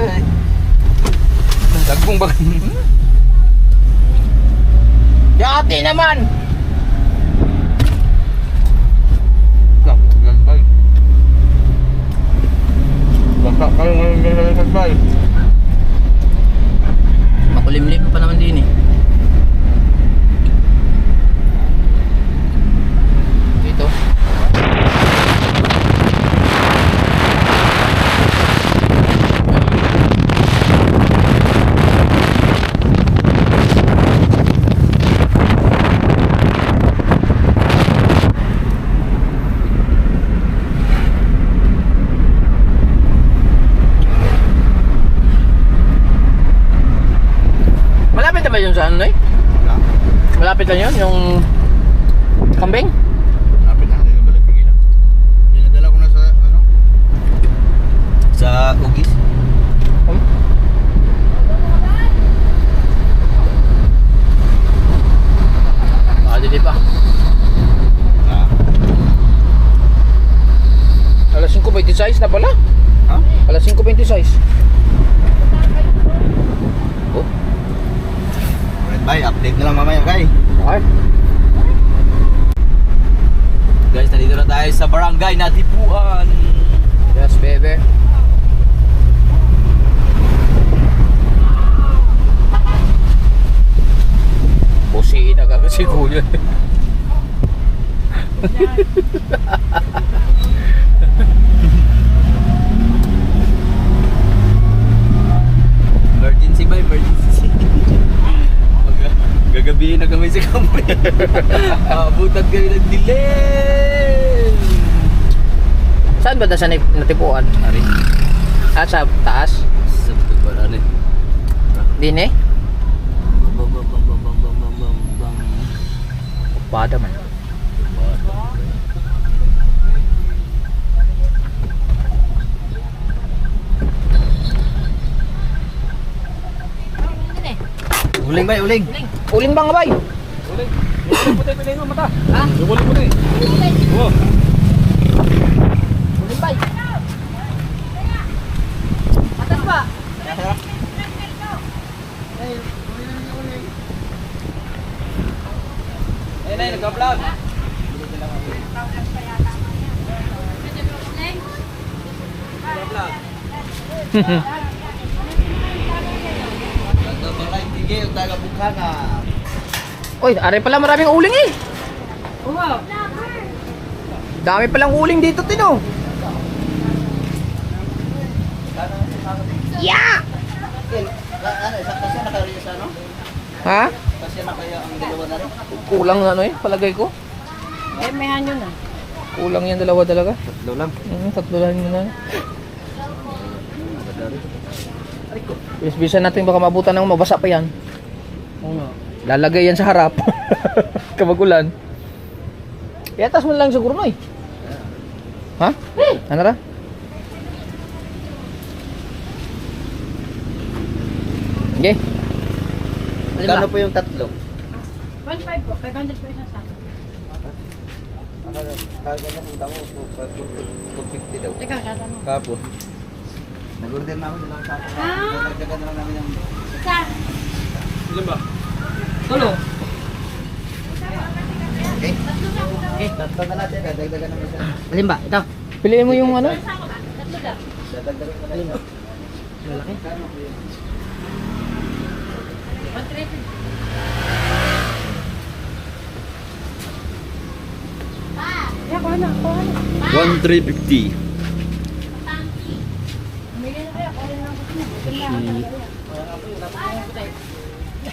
Dagbong ba? Yati naman! Lang bay. Basta kayo ngayon bay. Makulimlim pa naman din eh. Dito. Malapit na ba yun sa ano eh? Malapit na yun, yung kambing? Lapit na, hindi balik pigilan. Dinadala ko na sa ano? Sa Ugis. Di pa. Alas 5:26 na pala. Ha? Alas 5:26. Oh, Alright bay, update na lang mamaya kay. okay. Guys, nandito na tayo sa barangay na Tipuan. Yes, baby. Busiin na kami si Kuya. Emergency ba? Emergency. Gagabihin na kami sa kamay. Abutan kayo ng delay. Saan ba sa natipuan? Ari, Ah, sa taas? sa Din eh. Pada man. Uling bay, uling. Uling ba nga bay? Puti pilay mo mata. Ha? Uling puti. Oh. Uling bay. Atas pa. Ayun ay nagka-vlog. Tige yung taga Bukhana. Oy, are pala maraming uling eh. Dami palang uling dito, Tino. Yeah! Ano, kasi na kayo sa ano? Ha? Kasi na kaya ang dalawa na rin. Kulang ano eh, palagay ko. Eh, may hanyo na. Kulang yan dalawa talaga. Tatlo lang. Tatlo lang yun na. Bis-bisa natin baka mabutan ng mabasa pa yan. Lalagay yan sa harap. Kamagulan. Iatas mo lang siguro no eh. Ha? Ano ra? Okay. Kano po yung tatlo? 1.5 po, 500 pesos sa akin. Kaya na punta mo, 250 daw. Teka, katanong. Kapo. Nag-order na ako nilang kapo. Nagdagdagan na lang namin yung... Isa. Ilan ba? Tulo. Okay? Okay, tatlo na natin. Dagdagan namin siya. Alin ba? Ito. Piliin mo yung ano? Dagdagan na namin. Malaki. Yeah, kuha na, kuha na. 1,350. Bumili na kayo, kuha na gusto niya.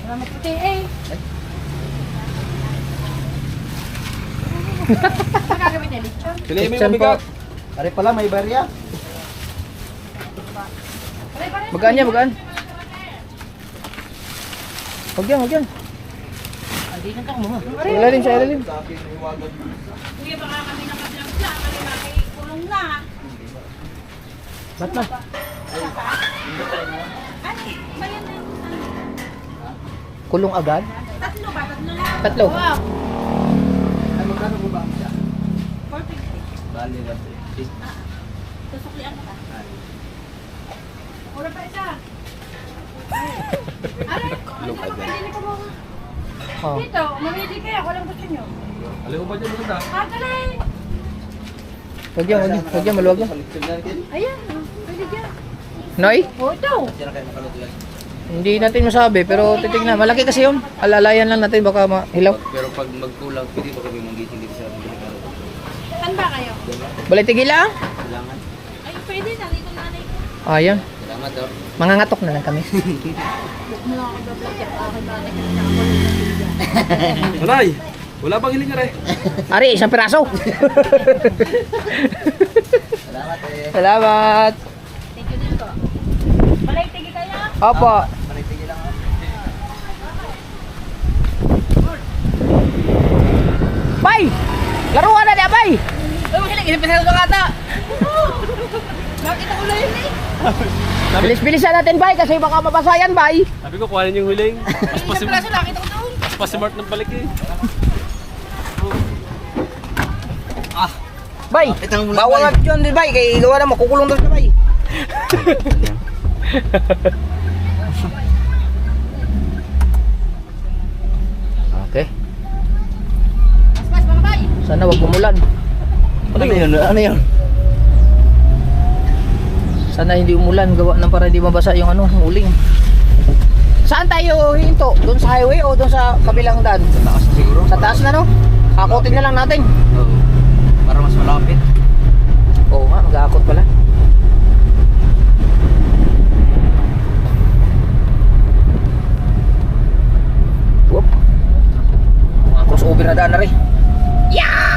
Wala maputi eh. Magagawin na lechon. Pilay mo Lechon yung mabigat. Ari pala, may barya. Magaan yan, magaan. Huwag yan, huwag yan. Hindi na kang mga. Ilalim siya, ilalim. Hindi baka kami nakaplang-plan, kami makikulong na. Ba't na? Kulong agad? Tatlo ba? Tatlo lang. Tatlo. Wow. Ay, magkano po ba ang siya? 450. Bali, 1,350. Susuklian ka. Mura pa isa. Aray, Kulong agad. pwede ko mo. Oh. Dito, mamili kayo. Walang gusto nyo. Alin mo ba dyan maganda? Pagkalay. Huwag yan, huwag yan, maluwag yan. Ayan, pwede dyan. Noy? O, ito. Diyan na kayo makalutulog. Hindi natin masabi, pero titignan. Malaki kasi yun. Alalayan lang natin, baka mahilaw. Pero pag magkulang, pwede ba kami manggiting dito sa Delikado? Saan ba kayo? Balay tigil lang. Kailangan. Ay, pwede. Nandito na nanay ko. Ayan. Kailangan daw. Mangangatok na lang kami. Mula ako ba-vlog yan. Ako ba nag-vlog. Alay! Wala bang hiling ka rin? Ari, isang piraso. Salamat eh. Salamat. Thank you din po. Balay, tigi kayo. Opo. Panitigil lang ako. Bay! Laruan na niya, bay! Ilang ka ata. Bakit ako lang yun eh? Bilis-bilisan natin, bay, kasi baka mabasayan, bay. Sabi ko, kuhanin yung huling. Isang braso lang. Ito ko doon. Pasimart ng balik eh. Bay, Itang mula, bawal bay. nga dyan, bay, kay gawa na makukulong doon siya, bay. Okay. Mas mga bay. Sana wag umulan. Ano yun? Ano yun? Sana hindi umulan, gawa ng para hindi mabasa yung ano, uling. Saan tayo hinto? Doon sa highway o doon sa kabilang daan? Sa taas siguro. Sa taas na, no? Hakotin na lang natin. Oo. Para mas malapit. Oo nga, mag-aakot pala. Whoop. Mga crossover na daan na rin. Yeah!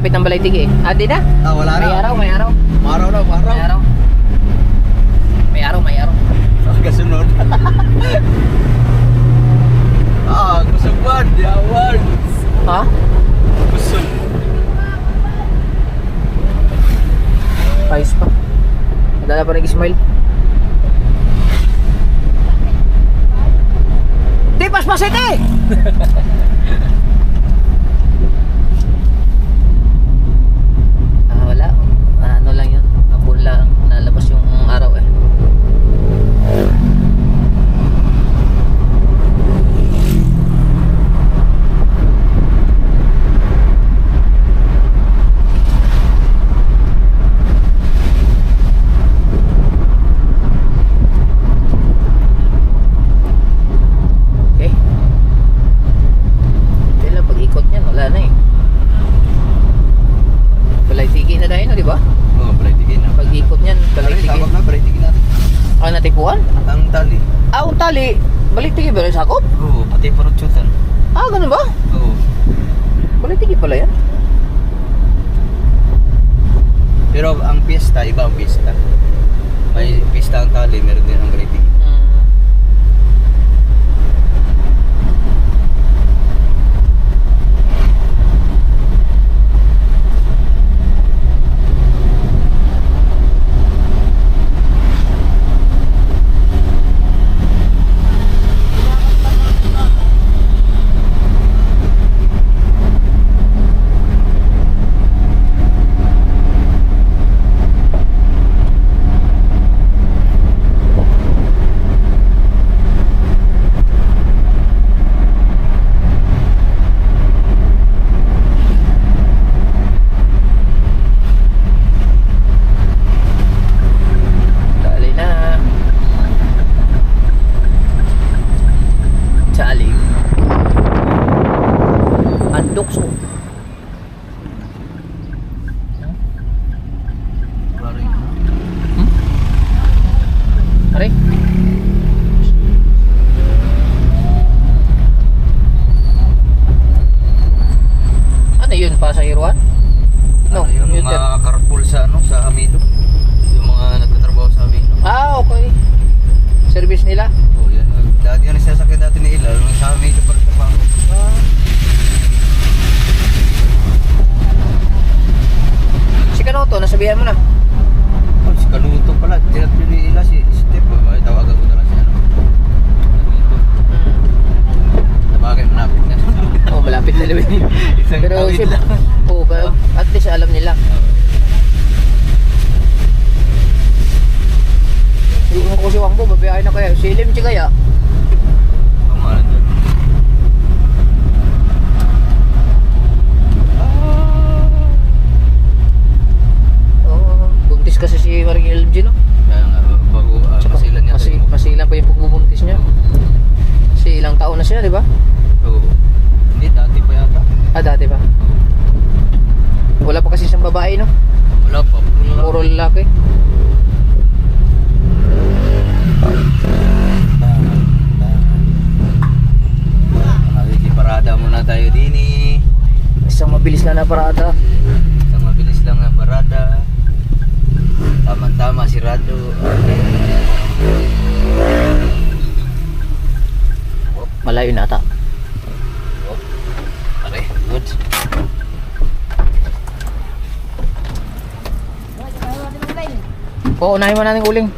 malapit ng Balaytigi. Ah, di na? Ah, wala May araw, may araw. Maraw na, May araw. May araw, may araw. Kasunod. Kusuban, the awards. Ha? Kusub. Ayos pa. Nadala pa nag-smile. Di, paspasit eh! Wala. Ano lang yun. Apon lang. Nalabas yung araw eh. Okay. Kailan pag-ikot niyan, wala na eh. Balaytigi na dahil, no, di ba? Oh, Balaytigi na. Pag-ikot niyan, Balaytigi. Balaytigi. Tawag na, Balaytigi natin. Ay, natipuan? Ang tali. Ah, ang tali. Balaytigi ba rin sakop? Oo, pati parutsutan. Ah, ganun ba? Oo. Balaytigi pala yan. Pero ang piyesta, iba ang piyesta. May piyesta ang tali, meron din ang Balaytigi. Dali na. Tali. Andokso. Are? Ano yun? Pasahiruan? No, Ano yung yun sir. mga carpool sa ano, sa Amino. Yung mga nagtatrabaho sa Amino. Ah, okay. Service nila? Oh, yan. Dati yan sasakyan dati ni Ila, yung sa Amino pa rin trabaho. Si Kanoto, nasabihan mo na. Oh, si Kaluto pala. Tinatlo ni Ila si Step. Ay, tawagan ko na lang si ano. Kaluto. Nabagay, manapit na. Oh, malapit na lawin. Isang Pero tawid si lang. oh, pero at least alam nila. Yung ko si Wangbo, babiyahin na kaya. Silim siya kaya. Kamalan doon. Oh, buntis kasi si Maring LG, no? Kaya nga, bago masilan niya tayo. Masilan pa yung pagbubuntis niya. Kasi ilang taon na siya, di ba? Oo. Hindi, dati pa yata. Ah, dati pa. Wala pa kasi siyang babae, no? Wala pa. Puro lalaki. Nakikiparada muna tayo din eh. Isang mabilis na parada. Isang mabilis lang na parada. Tama-tama, sirado. Malayo na ata. Okay, good. Oo, unahin mo natin uling.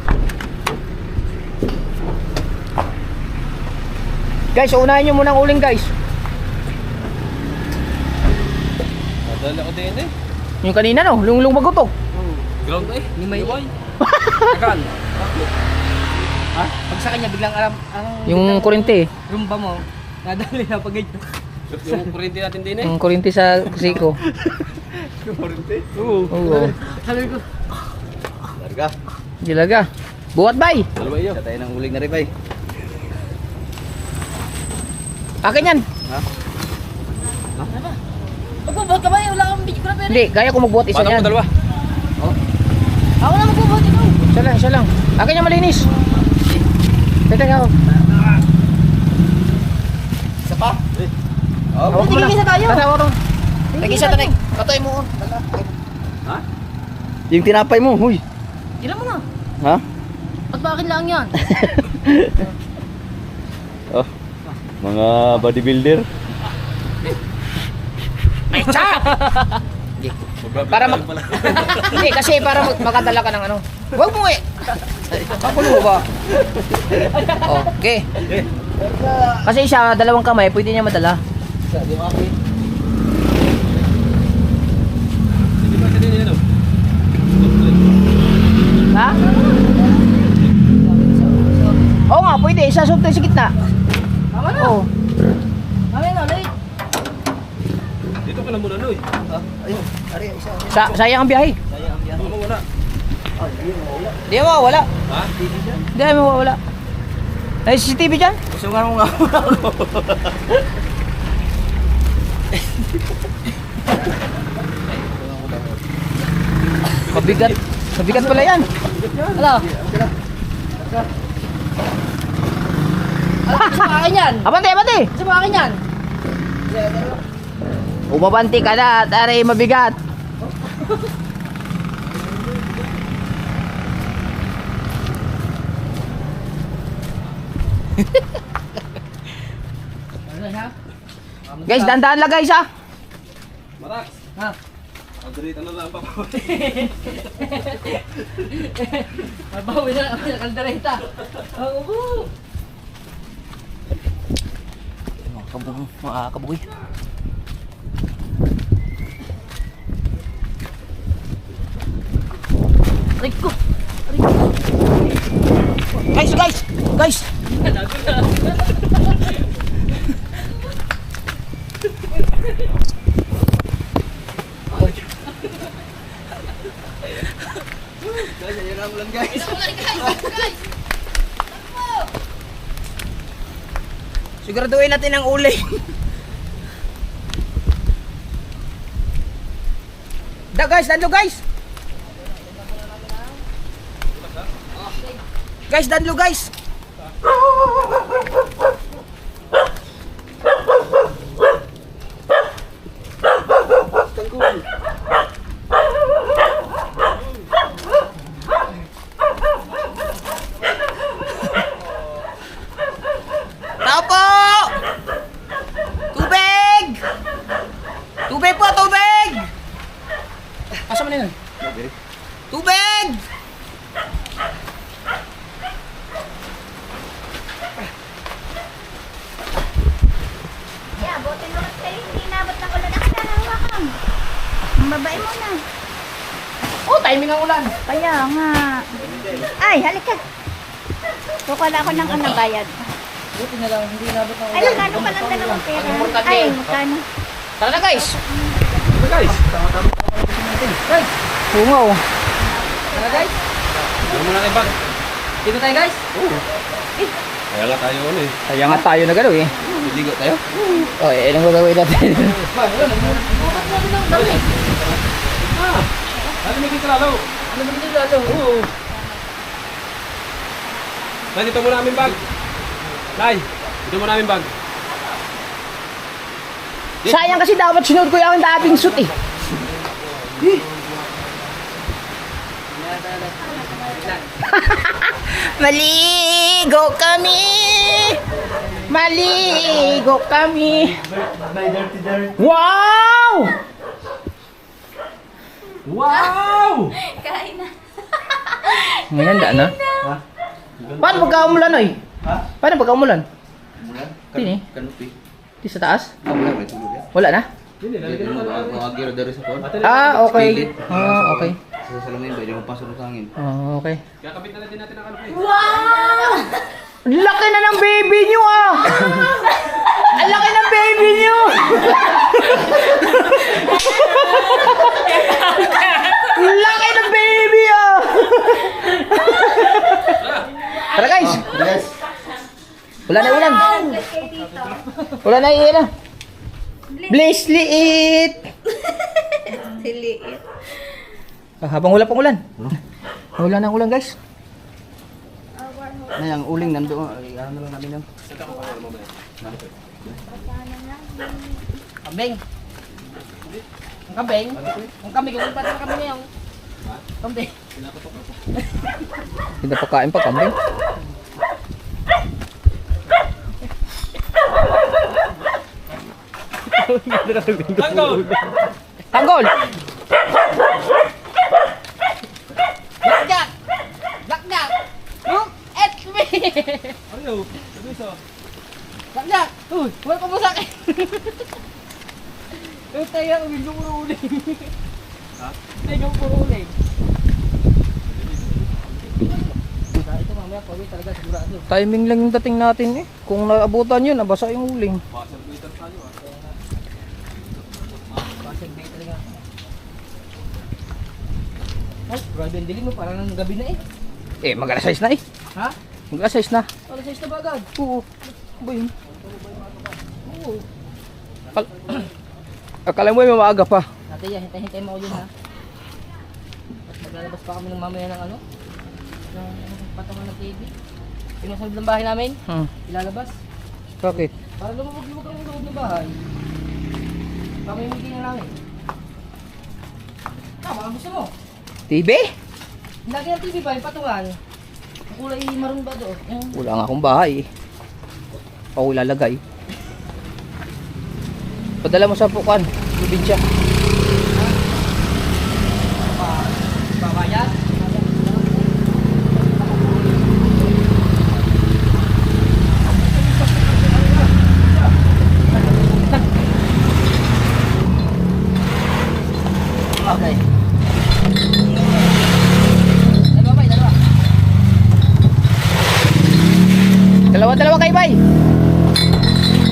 Guys, unahin nyo muna ang uling, guys. Nadala ko din eh. Yung kanina, no? Yung bago to. Ground eh. Ni may Iwan. Akan. Ha? Pag sa kanya biglang alam ang Yung kurente, rumba mo. Nadali na pag ito. Yung kuryente natin din eh. yung kurente sa siko. Oo. Oo. Sabi ko, Larga. Dilaga. Buhat, bay. Dalawa iyo. Sa tayo ng uling na rin, bay. Akin yan. Magbubuhat ka ba? Wala kang videographer. Hindi, kaya ko magbuhat isa Paano yan. mo dalawa? Ako na magbubuhat ikaw. Isa lang. Akin yan malinis. Teka ako. Isa pa? Oh, Hawak mo na. Tigil isa tayo. Tatawa ko. Tag-isa, tanay. Katoy mo. Dala. Yung tinapay mo, huy. Ilan mo na? Ha? At bakit lang yan? Oh. Mga bodybuilder. Ay, cha! Para mag... Hindi, kasi para makadala ka ng ano. Huwag mo eh. Makulo ba? Okay. Kasi siya, dalawang kamay, pwede niya madala. Ha? Oo nga, pwede. Isa subtay sa gitna. Tama na. Oo. Kami na, late. Dito ka lang muna, Noy. Sayang ang biyahe. Ano mo wala? Di mo wala. Ha? Di mo wala. May CCTV dyan? Sungan mo nga muna ako. Mabigat. Mabigat pala yan. Ala. Ala, sa akin yan. Abante, abante. Sa akin yan. Umabanti ka na at aray mabigat. Guys, dandan lang guys ha. Marak. Ha? Adrita na lang pa. Mabawi na kami ng kaldereta. Oo. Mga kabugoy. Rico. Guys. Siguraduhin natin ang uling. Danlo guys. Guys, danlo guys. Tao po! Tubig! Tubig po, tubig! Asa mo na yun? Tubig! Yeah, buti mo kayo hindi inabot ng ulan. Ako na hawakan. Mababae mo na. Oh, timing ang ulan. Kaya nga. Ay, halika. Kukala ako ng bayad. Buti na lang, hindi inabot ng Ay, magkano pa lang dalawang pera? Importante. Ay, magkano? Tara na guys! Guys. Guys! Bungaw. Tara guys! Ano mo na kay bag? Dito tayo guys! Kaya nga tayo ano eh. Kaya nga tayo na gano'n eh. Liligo tayo? O, anong gagawin natin? Ano may dito lalo? Ano ba dito lalo? Oo. Nay, dito muna aming bag. Nay, dito muna aming bag. Sayang kasi dapat sinuot ko yung dating suit eh. Maligo kami! Maligo kami! Wow! Wow! Kain na. Ngayon da na? Paano pagka umulan oy? Paano pagka umulan? Tini? Kanupi. Di sa taas? Wala, may tulog yan. Wala na? Agir dari sa kon. Ah, okay. Ah, okay. Sa salamin ba, yung pasok ng hangin. Ah, okay. Kakabit na natin natin ang ano. Wow! Laki na ng baby nyo ah! Ang laki ng baby nyo! Ang laki ng baby ah! Tara guys! Yes. Wala na ulan. Let's kayo dito. Wala na iyan ah. Bliss liit! Siliit. Habang wala pang ulan. Wala na ulan guys. Na yung uling nandoon, ano lang namin yun. Kambing. Ang kambing? Ang kambing, kung pati ang kambing ngayon. Kambing. Pinapakain pa kambing. Tanggol! Blackjack! Blackjack! Look at me! Blackjack! Uy, huwag ka mo sa akin! Yung tayo, hindi ko uling. Ha? Hindi ko uling. Ito mamaya, pawin talaga sigurado. Timing lang yung dating natin eh. Kung naabutan yun, nabasa yung uling. Pasig bay talaga. Ay, grabe ang dilim mo, parang ng gabi na eh. Eh, mag-alas 6 na eh. Ha? Mag-alas 6 na. Alas 6 na ba agad? Oo. Ba yun? Oo. Akala mo yung maaga pa. Ate, yan, hintay-hintay mo ako dyan ha. At maglalabas pa kami ng mamaya ng ano? Ng patungan ng TV. Yung nasa loob ng bahay namin, ilalabas. Bakit? Para lumabog-lumabog ang loob ng bahay. Pamimigay na namin. Baka gusto mo. TV? Lagi ng TV ba yung patungan? Ang kulay maroon ba doon? Yung Wala nga akong bahay eh. Ako ilalagay. Padala mo sa pukan. Probinsya. babayad. Okay. Dalawa-dalawa kayo, bay.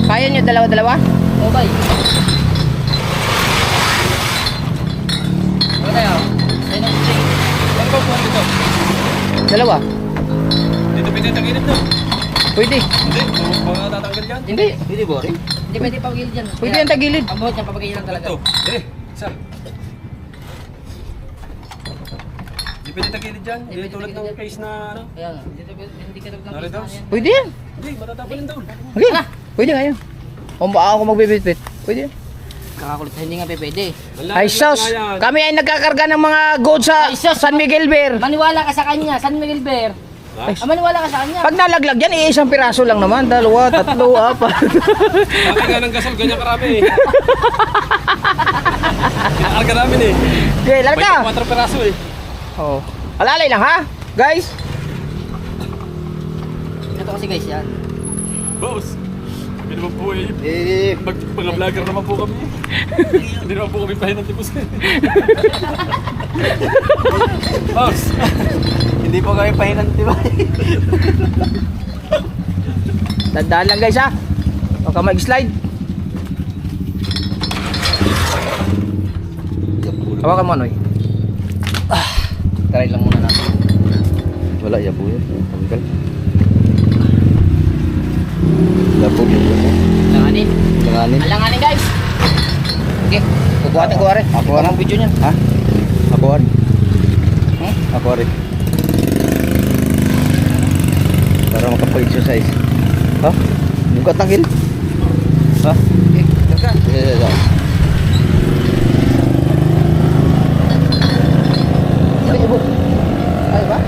Kaya nyo dalawa-dalawa? Oo, bay. Ano tayo? Ayun ang play. Ano ba po dito? Dalawa? Dito pwede tagilid no? Pwede. Hindi, mga tatanggal yan. Hindi. Pwede boring. Hindi pwede pagigil dyan. Pwede yan tagilid. Ang buhat niya papagilan talaga. Ito, isa. Hindi pwede tagilid dyan. Hindi Hindi pwede tulad tagilid ng yan. case na ano. Kaya nga, hindi ka naglang Narito? case na yan. Pwede yan. Hindi, matatapon doon. Okay. Pwede nga yan. Kung baka ako magbibit-bit. Pwede yan. Kakakulit, hindi nga pwede. Ay sus! Kami ay nagkakarga ng mga goods sa Ay, sus! San Miguel Bear. Maniwala ka sa kanya, San Miguel Bear. Maniwala ka sa kanya. Pag nalaglag yan, isang piraso lang naman. Dalawa, tatlo, apat. Bakit nga ng gasol, ganyan karami eh. Kinakarga namin eh. Okay, larga. 4 peraso eh. Oh. Alalay lang ha, guys. Ito kasi guys yan. Boss, kami naman po eh. Mga vlogger naman po kami. Hindi naman po kami pahinang tipos eh. Boss, Hindi po kami pahinang tibay. Dandaan lang guys ha. Baka mag-slide. Hawakan mo Noy. Try lang muna natin. Wala ya po yan. Tanggal. Labog yun po. Langanin. Langanin. Alanganin guys. Okay, kukuhatin ko rin. Ako Ang video niyan. Ha? Ako rin. Ako rin. Para makapag-exercise. Ha? Yung katangil. Ha? Okay, larga. Yeah. Ay ba?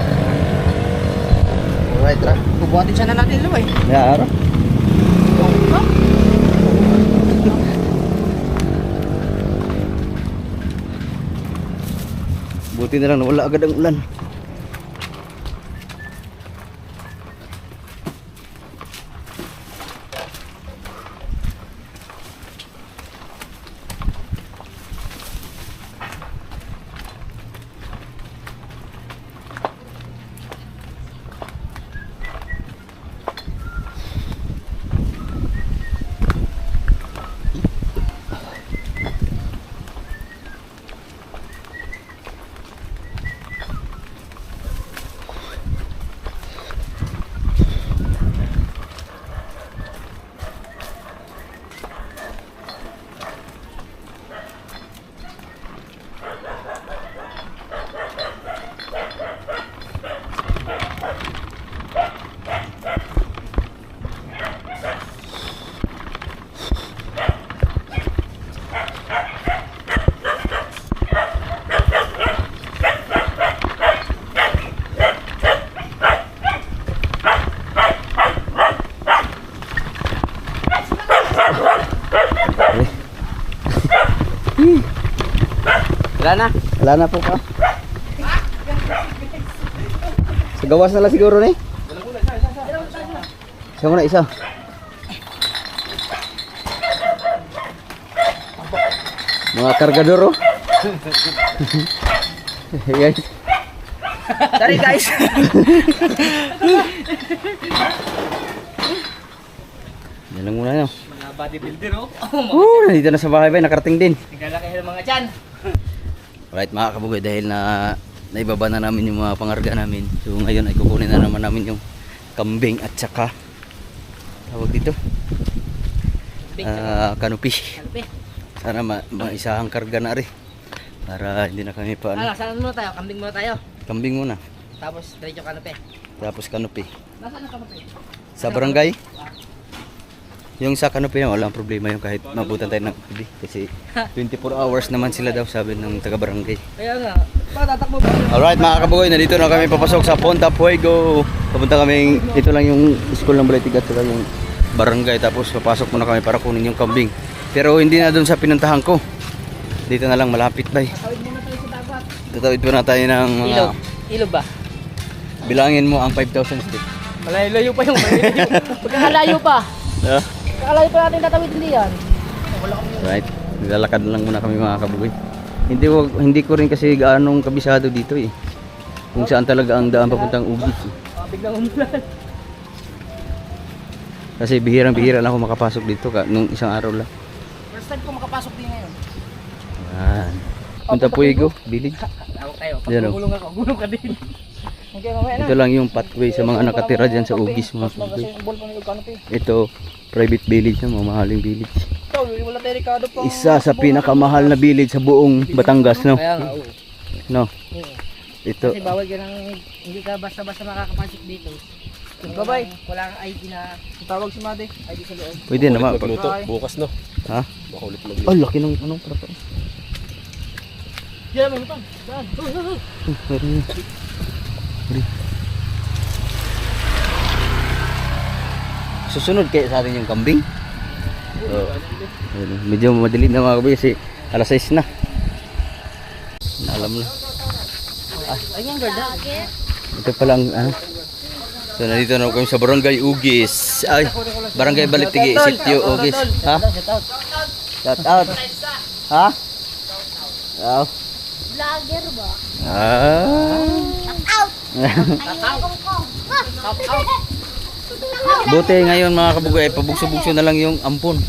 Alright, ra. Kukuhatin siya na natin lumay. Yeah, ara. Buti na lang wala agad ang ulan. Wala na. Wala na po pa. Sa gawas na lang siguro ni. Isa muna, isa. Mga kargador oh. Guys. Sorry guys. Yan lang muna yun. Mga bodybuilder oh. Nandito na sa bahay ba, nakarating din. Naglalaki ng mga tiyan. Alright mga kabugoy, dahil na naibaba na namin yung mga pangarga namin. So ngayon ay kukunin na naman namin yung kambing at saka tawag dito kanupi. Sana maisahang karga na rin para hindi na kami pa ano. Saan muna tayo? Kambing muna tayo. Kambing muna, Tapos diretso kanope. tapos kanupi. Nasaan ang kanope? Sa barangay, yung sa kanupi na walang problema yung kahit mabutan tayo ng gabi kasi 24 hours naman sila daw sabi ng taga barangay. Kaya nga, tatakbo ba? Alright mga kabugoy, nandito na kami papasok sa Ponta Fuego. Papunta kami, ito lang yung school ng Baletigat, ito lang yung barangay. Tapos papasok muna kami para kunin yung kambing. Pero hindi na doon sa pinuntahan ko. Dito na lang malapit bay. Tatawid muna tayo ng mga... Ilog ba? Bilangin mo ang 5,000 steps. Malayo pa yung malayo. Pagkakalayo pa. Yeah. Pagkakalayo pa natin tatawid hindi yan. Right, naglalakad lang muna kami mga kabugoy. Hindi ko rin kasi gaanong kabisado dito eh. Kung saan talaga ang daan papuntang Ugis eh. Biglang umulan. Kasi bihirang-bihira lang ako makapasok dito nung isang araw lang. First time ko makapasok din ngayon. Yan. Punta Fuego, village. Tawag tayo. Pag Yan, oh. gulong ako, gulong ka din. Okay, mamaya na. Ito lang yung pathway sa mga nakatira dyan sa Ugis mga Kasi kabugoy. yung ball pa ng kanope. Ito, private village na, mamahaling village. Ito, wala tayo Ricardo pa. Isa sa pinakamahal na village sa buong Batangas, no? Kaya nga, oo. No. Ito. Kasi bawal ka nang, hindi ka basta-basta makakapasok dito. Bye-bye. Wala kang ID na, Tawag si Made. ID sa loob. Pwede naman. Magluto, bukas no. Ha? Baka ulit magluto. Oh, laki ng anong para. Diyan, may lutang. Diyan. Susunod kayo sa atin yung kambing. So, medyo madilim na mga kabugoy kasi alas 6 na. Alam na. Ayun, garda. Ito palang ano. So nandito na kami sa Barangay Ugis. Ay, Barangay Balitigi, Sitio Ugis. Ha? Shout out. Ha? Wow. Vlogger ba? Buti ngayon mga kabugoy, pabugso-bugso na lang yung ampon.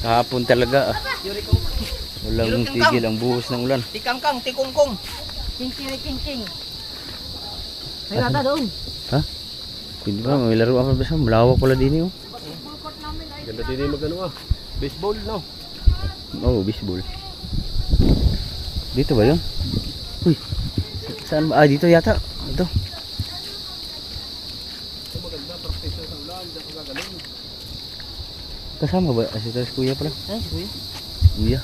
Kahapon talaga. Walang tigil ang buhos ng ulan. Tikangkang, tikungkong. King. Ay, nata doon. Ha? Pwede ba? May laro ako ba siya? Malawak pala din yun. Ganda din yung magano baseball no. Oh, baseball. Dito ba yun? Uy, saan ba? Ah, dito yata. Ito. Kasama ba? Si Kuya pala. Ay, kuya. Kuya.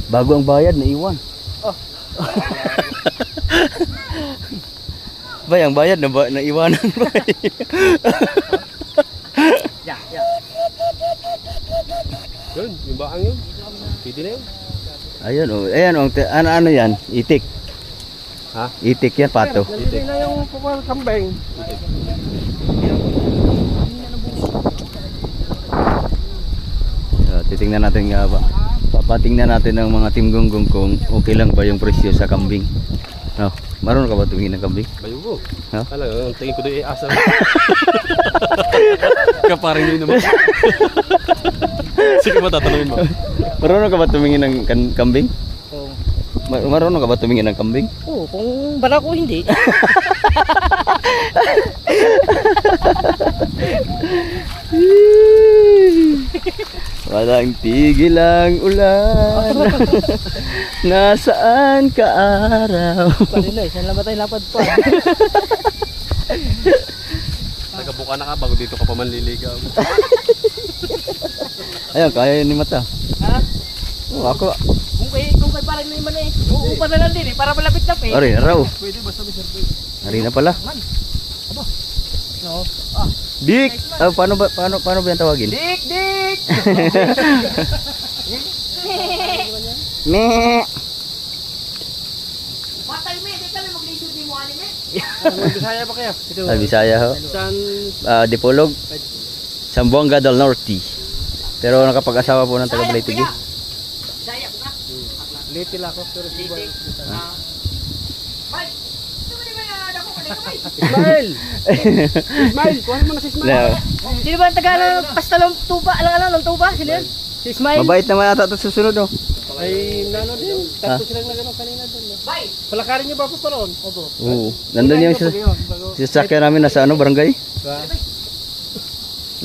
Bago ang bayad, naiwan. Oh. Bay, ang bayad na ba? Naiwanan ba? Yeah. Yun, yung baang yun. Pwede na yun. Ayun, oh. Ayan, oh. Ano yan? Itik. Ha? Itik yan, pato. Pwede na yung kambing. So, titingnan natin nga ba. Papatingnan natin ng mga Team Gonggong kung okay lang ba yung presyo sa kambing. No, marunong ka ba tumingin ng kambing? Bayugo. Ha? Alam, ang tingin ko doon ay asa. Kaparing yun naman. Sige ba tatanungin mo? Marunong ka ba tumingin ng kambing? Oo. Marunong ka ba tumingin ng kambing? Oo, kung bala ko hindi. Walang tigil ang ulan. Nasaan ka araw? Kanina, saan lang ba tayo lapad pa? Nagabuka na ka bago dito ka pa manliligaw. Ayun, kaya yun ni Mata. Ha? Oh, ako. Kung kay parang na iman eh. Uupa na lang din eh, para malapit na eh. Ari, araw. Pwede basta may surprise. Ari na pala. No. Dik! Paano ba yan tawagin? Dik! Me. Patay me, di kami mag-lisod ni mo anime. Bisaya pa kaya? Ito. Ah, Bisaya ho. Saan? Dipolog. Zamboanga del Norte. Pero nakapag-asawa po ng taga Balay-Tigi. Saya ko na. Late lang ako. Pero si Bay, ito ba di ba yan ako kanina bay? Ismail! Ismail! Kuha mo na si Ismail. Sino ba ang taga ng pastalong tuba? Alang ng tuba? Sino yun? Si Ismail. Mabait naman ata ito susunod oh. Ay, nano din. Tatlo silang nagano kanina doon. Bay, Palakarin niyo ba po pa ron? Opo. Oo. Nandun yung sasakyan namin nasa ano, barangay.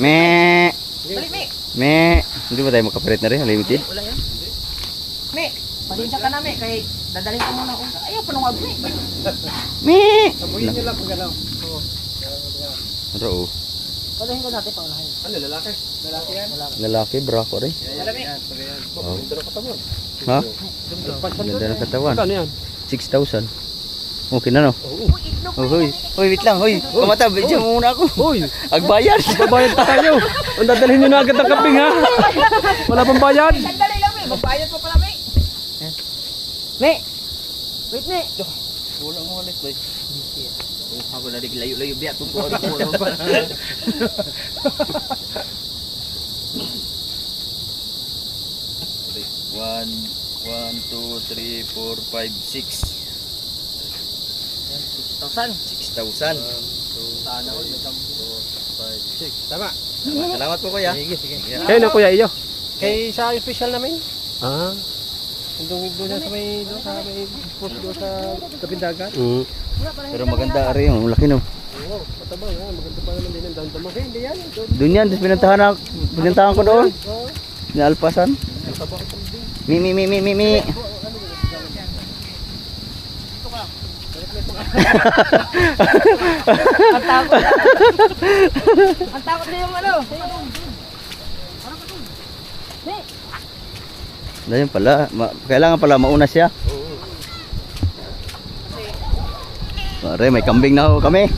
Me. dali me. Me. Hindi ba tayo makapalit na rin? Limit eh. Wala yan. Me, pasensya ka na me, kay dadalhin ko muna ako. Ayaw pa nung wag me. Me. Sabuhin niyo lang kung gano'n. Ano oh. Palahin ko natin pangunahin. Ano, lalaki? Lalaki yan? Lalaki, brako rin. Wala me. Oh. Ganda ka mo. Ha? Ganda ng katawan. Ano yan? 6,000. Okay na no? Uy, itlog Oh, hoy. Hoy, wait lang. Hoy, kumata. Medyo muna ako. Uy! Agbayad. Babayad pa tayo! Ang dadalhin niyo na agad ang kaping ha! Wala pang bayad! Sandali lang me, magbayad pa pala me. Me! Wait, me! Wala mo ulit, boy. Oh, ako na rin layo-layo biya. Tungkol ako. One, 2, 3, 4, 5, 6. 6,000. 6,000. Sana all, may 10, 4, 5, 6. Tama! Salamat po kuya. Sige, sige. Kayo na kuya, iyo. Kay sa official namin? Ah. Doon sa may post doon sa Kapindagan? Pero maganda rin yung laki no. Oo, matabang ha. Maganda pa naman din ang daan tamang. Hindi yan. Doon yan, tapos pinuntahan ko doon. Oo. Naalpasan. Matabang ito din. Mi. Ang takot. Ang takot na yung ano. Dahil pala, kailangan pala mauna siya. Pare, may kambing na ho kami.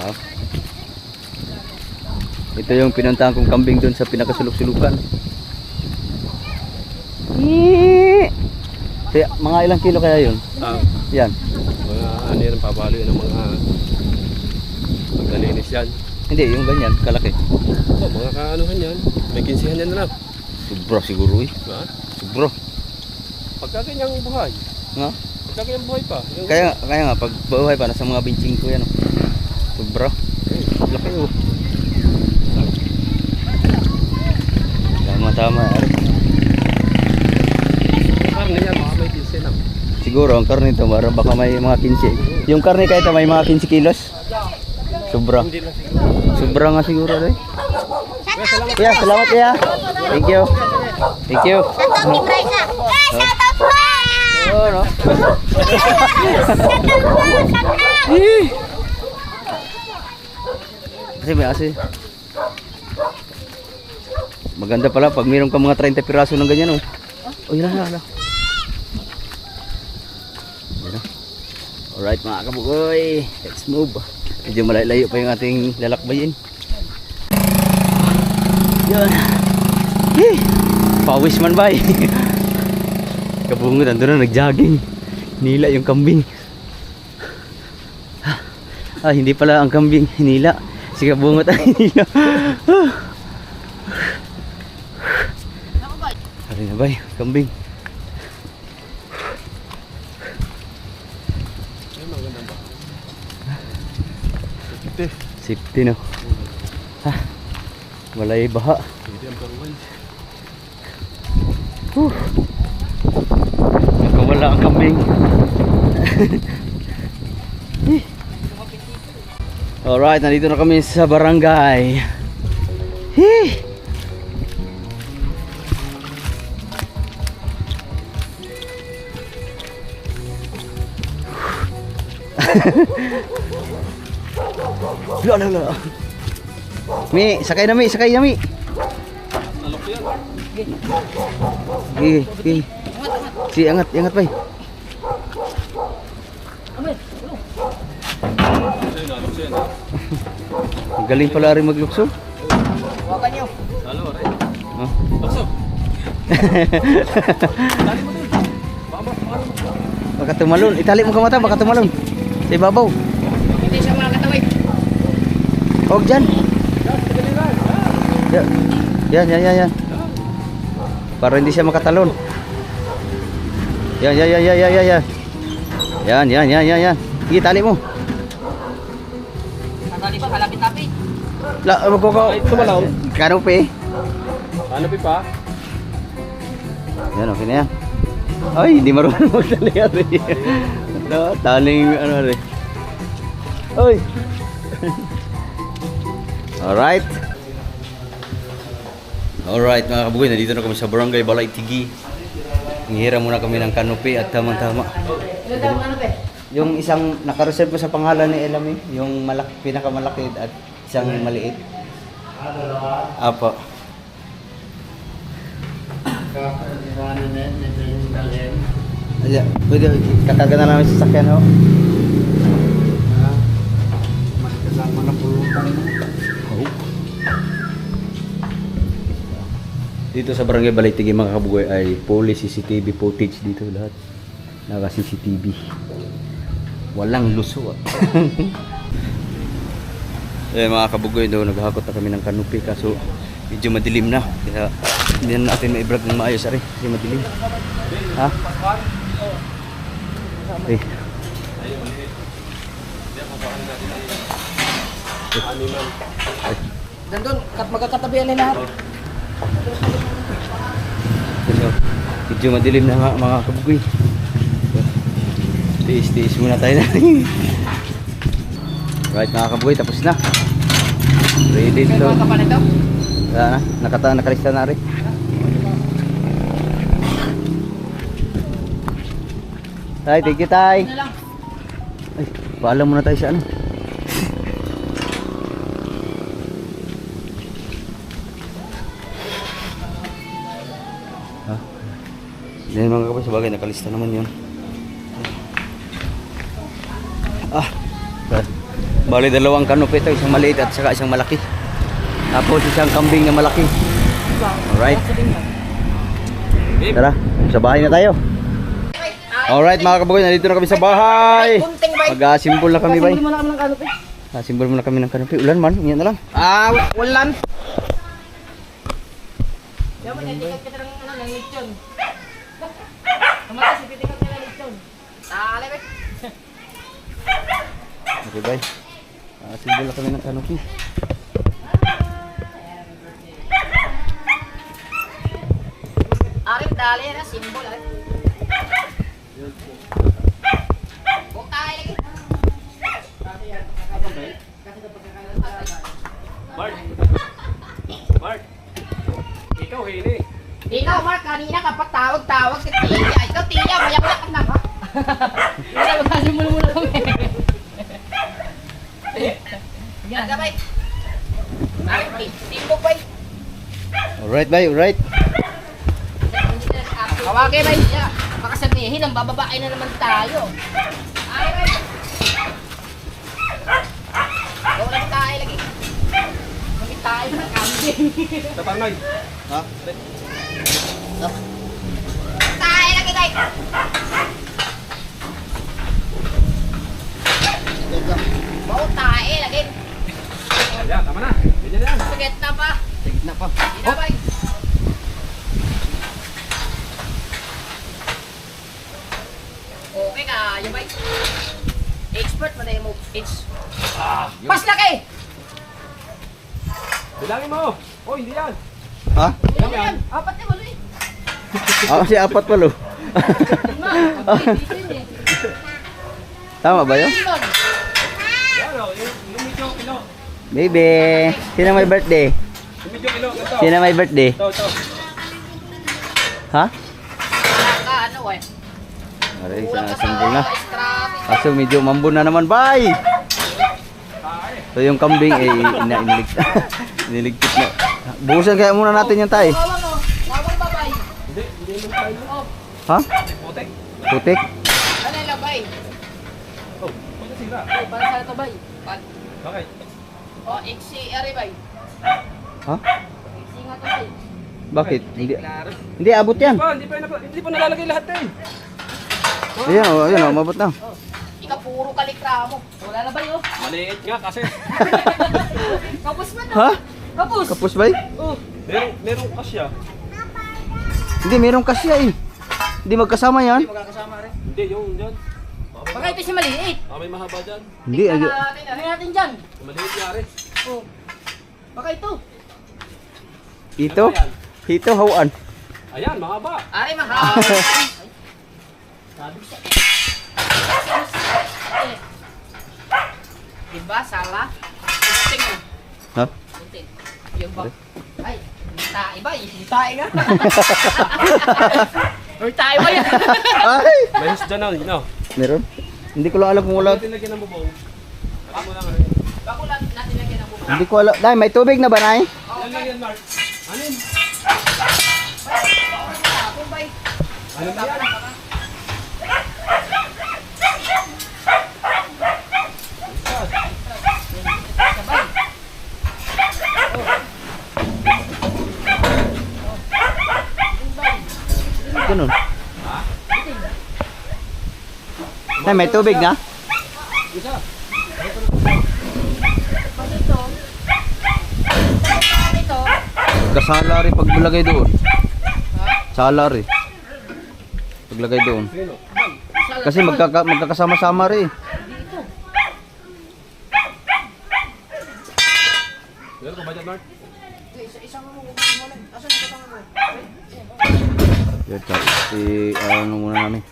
Oh. Ito yung pinuntahan kong kambing doon sa pinakasulok-sulukan. Kaya, mga ilang kilo kaya yun? Yan. Mga ano yan ang papalo yun ng mga magkalinis yan. Hindi, yung ganyan, kalaki. Oo, mga kaanuhan yan. May 15 yan na lang. Sobra siguro eh. Diba? Sobra. Pagka ganyang buhay. Nga? Pagka ganyang buhay pa. Yung Kaya nga, pag buhay pa, nasa mga benching ko yan. Oh. Sobra. Laki oh. Tama. karne yan, baka may 15 na. Siguro, ang karne ito, baka may mga 15. Yung karne kahit may mga 15 kilos. Sobra. Hindi lang siguro. Sobra nga siguro rin. Kuya, salamat kuya. Thank you. Thank you. Oh, no. Kasi may asi. Maganda pala pag mayroon ka mga 30 piraso ng ganyan, oh. Oh, yun na. Alright mga kabugoy, let's move. Medyo malayo pa yung ating lalakbayin. Yan. Pawis man ba eh. Kabungot, ando na nag-jogging. Hinila yung kambing. Hindi pala ang kambing hinila. Si kabungot ang hinila. Hari na ba yung kambing? Safety no. Walay baha. Nakawala ang kambing. Alright, nandito na kami sa barangay. Lala. Mi, sakay na mi. Okay. Si angat bay. Galing pala rin maglukso. Hawakan nyo. Dalawa rin. Oh. Baka tumalon. Itali mo ka mata, baka tumalon. Sa ibabaw. Hindi siya makakatawid. Huwag dyan. Yan. Para hindi siya makatalon. Yan. Yan. Sige, tali mo. Natali pa, kalapit-lapit. Tumalaw. Kanope. Ano pa? Yan, okay na yan. Ay, hindi marunong magtali yan. Taling ano rin. Oy. Alright. Alright mga kabugoy, nandito na kami sa Barangay Balay Tigi. Hihiram muna kami ng kanopi at tamang-tama. Yung isang nakareserve sa pangalan ni Elami, yung pinakamalaki at isang maliit. Apo. Ayan, pwede kakaga na namin sa sakyan ho. Dito sa Barangay Balay Tigi mga kabugoy ay fully CCTV footage dito lahat. Naka CCTV. Walang luso. Eh mga kabugoy daw naghakot na kami ng kanopi kaso medyo madilim na. Kaya hindi na natin ma-vlog ng maayos ari kasi madilim. Ha? Okay. Nandun, magkakatabihan nila lahat. So, medyo madilim na mga kabugoy. Tiis muna tayo na. Right mga kabugoy, tapos na. Ready to. Mga kapan ito? Wala na, nakalista na rin. Tay, thank you tay. Ay, paalam muna tayo sa ano. Ha? Yan mga kapatid, sabagay nakalista naman yun. Bali dalawang kanopi ito, isang maliit at saka isang malaki. Tapos isang kambing na malaki. Alright. Tara, sa bahay na tayo. Alright mga kabagoy, nandito na kami sa bahay. Mag-asimbol na kami bay. Asimbol muna kami ng kanopi. Ulan man, yan na lang. Ulan. Yaman, etikat kita ng lechon. Kamatay, itikat kita ng lechon. Tali, be. Okay bay. Asimbol na kami ng kanopi. Arif, dali na, simbol, Arif. Bukay lagi. Mark. Ikaw, Hili. Ikaw, Mark, kanina kapag tawag si Tia. Ikaw, Tia, mayak-mayak ka na ba? Hindi, magkasimbol muna kami. Yan, gabay. Arif, simbol, bay. Alright bay, alright. Kawagay, bay. Baka sabihin, ang bababae na naman tayo. Ay, bay. Gawa lang tayo lagi. Kami tayo ng kambing. Tapangay. Ha? Tayo lagi, bay. Mau tayo lagi. Ayan, tama na. Ganyan na yan. Saget na pa. Tigit na pa. Hindi na, bay. Okay ka, yung bay. Expert pa na yung it's. Pas laki! Bilangin mo. Oh, hindi yan. Ha? Ilan yan? Apat na muli. Kasi apat palo. Lima. Dito yun eh. Tama ba yun? Ilan? Yan o, yung medyo kilo. Baby, sino may birthday? Yung medyo kilo. Ito. Sino may birthday? Ito. Ha? Ka, ano eh. Aray, Kulang ka simbol na. sa strategy. Kaso medyo mambun na naman, bay! So yung kambing eh iniligpit na. Buhusan kaya muna natin yung tay. Bawang o. Bawang babay. Hindi mo tayo. Oh, Ha? Putek. Putik? ano yung labay? Oh, punta sila. Ay, para sa ito bay. Bakit? O, iksi, ari bay. Ha? Iksi nga ito bay. Bakit? Hindi abot yan. Hindi pa nalalagay lahat eh. Ayan o, mabot na. Ika puro kalikra mo. Wala na ba yun? Maliit nga kasi. Kapos man Ha? Kapos. Kapos ba eh? Merong kasya. Hindi, merong kasya eh. Hindi magkasama yan. Hindi, yung dyan. Baka ito si maliit. May mahaba dyan. Hindi, ay, Ano natin dyan? Maliit yari. Baka ito. ito. Ito, hawan. Ayan, mahaba. Ari mahal. Diba, sala? Puting mo. Ha? Puting. Yung ba? Ay, tae ba? Tae nga. Or tae ba yan? Ay! May hus dyan no? Meron? Hindi ko lang alam kung wala. Tinlagyan ng bubong. Ako mo lang Bako natin lagyan ng bubong. Hindi ko alam. Dahil may tubig na ba, Nay? Yan lang yan, Mark. Anin? Kumbay. Ano ba yan? Ganun. Nay, may tubig na? Kasala rin paglagay doon. Sala rin. Paglagay doon. Kasi magkakasama-sama rin. Meron ka ba dyan, Mark? Yan, ano muna namin.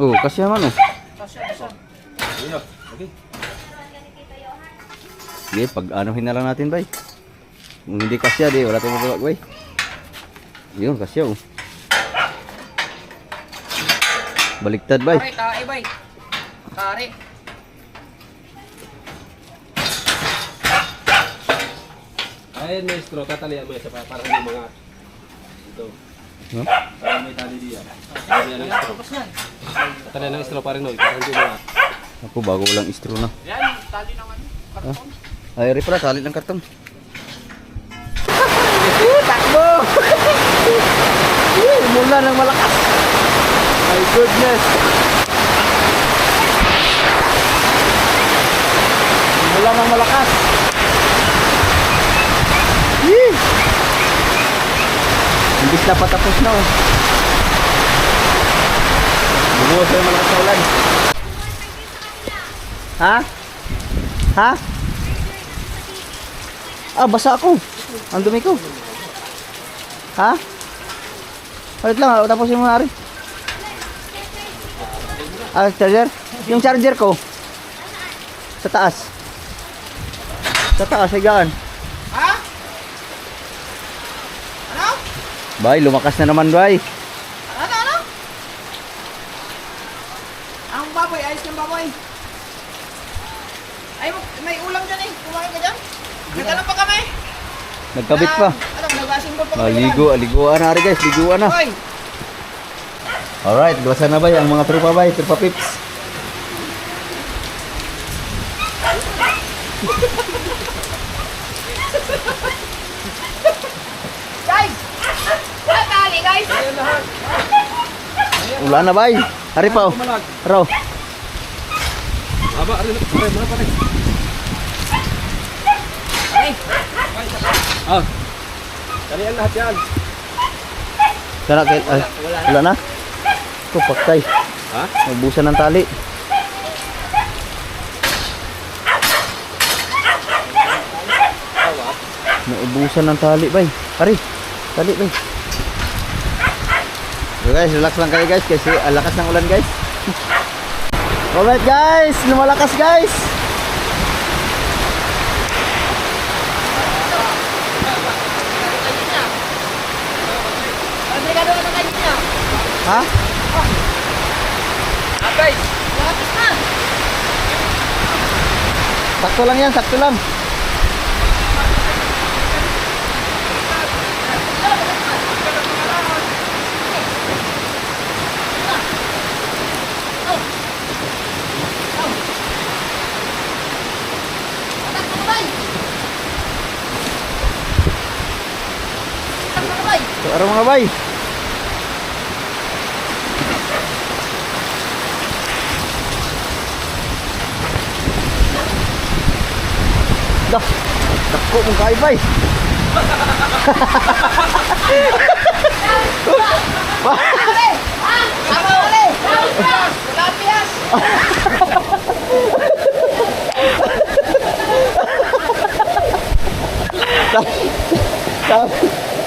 Oh, kasi naman oh. Okay. Sige, pag-anuhin na lang natin, bay. Kung hindi kasya, di, wala tayong magagawa, bay. Yun, kasya, oh. Baliktad, bay. Kare, tae bay. Kare. Ayan, maestro, tatalian mo yan sa parang yung mga ito. Huh? Parang may tali diyan. Tatalian ng istro. Tatalian ng istro pa rin, no? Parang yung mga Ako, bago walang istro na. Yan, tali ng ano. Ay, rin pala, tali ng kartong. Takbo! Mula ng malakas. My goodness. Mula ng malakas. Yee! Imbis na patapos na oh. Bumuhos na yung malakas na ulan. Ha? Ha? Ah, basa ako. Ang dumi ko. Ha? Ulit lang, tapusin mo na rin. Ah, charger? Yung charger ko. Sa taas. Sa taas, higaan. Ha? Ano? Bay, lumakas na naman, bay. Ano? Ang baboy, ayos ng baboy. Ay, may ulam dyan eh. Kumain ka dyan? Nagtanong pa kami. Nagkabit pa. Ano, nagasin ko pa Ah, liguan na rin guys, liguan na. Hoy, Alright, gawasan na bay ang mga trupa bay, trupa pips. guys! Natali, guys! Wala na bay. Hari pa oh. Raw. haba, rin, mga pare. Ah. Talian lahat yan. Sana kahit wala na. Ito paktay. Ha? Magbusan ng tali. Naubusan ng tali bay. Hari. Tali bay. So guys, relax lang kayo guys kasi ang lakas ng ulan guys. Alright guys, lumalakas guys. Ano na kayo niya? Ha? Guys! Lakas na! Sakto lang yan, sakto lang. So, araw mga bay. Dah, dako mong kayo bay.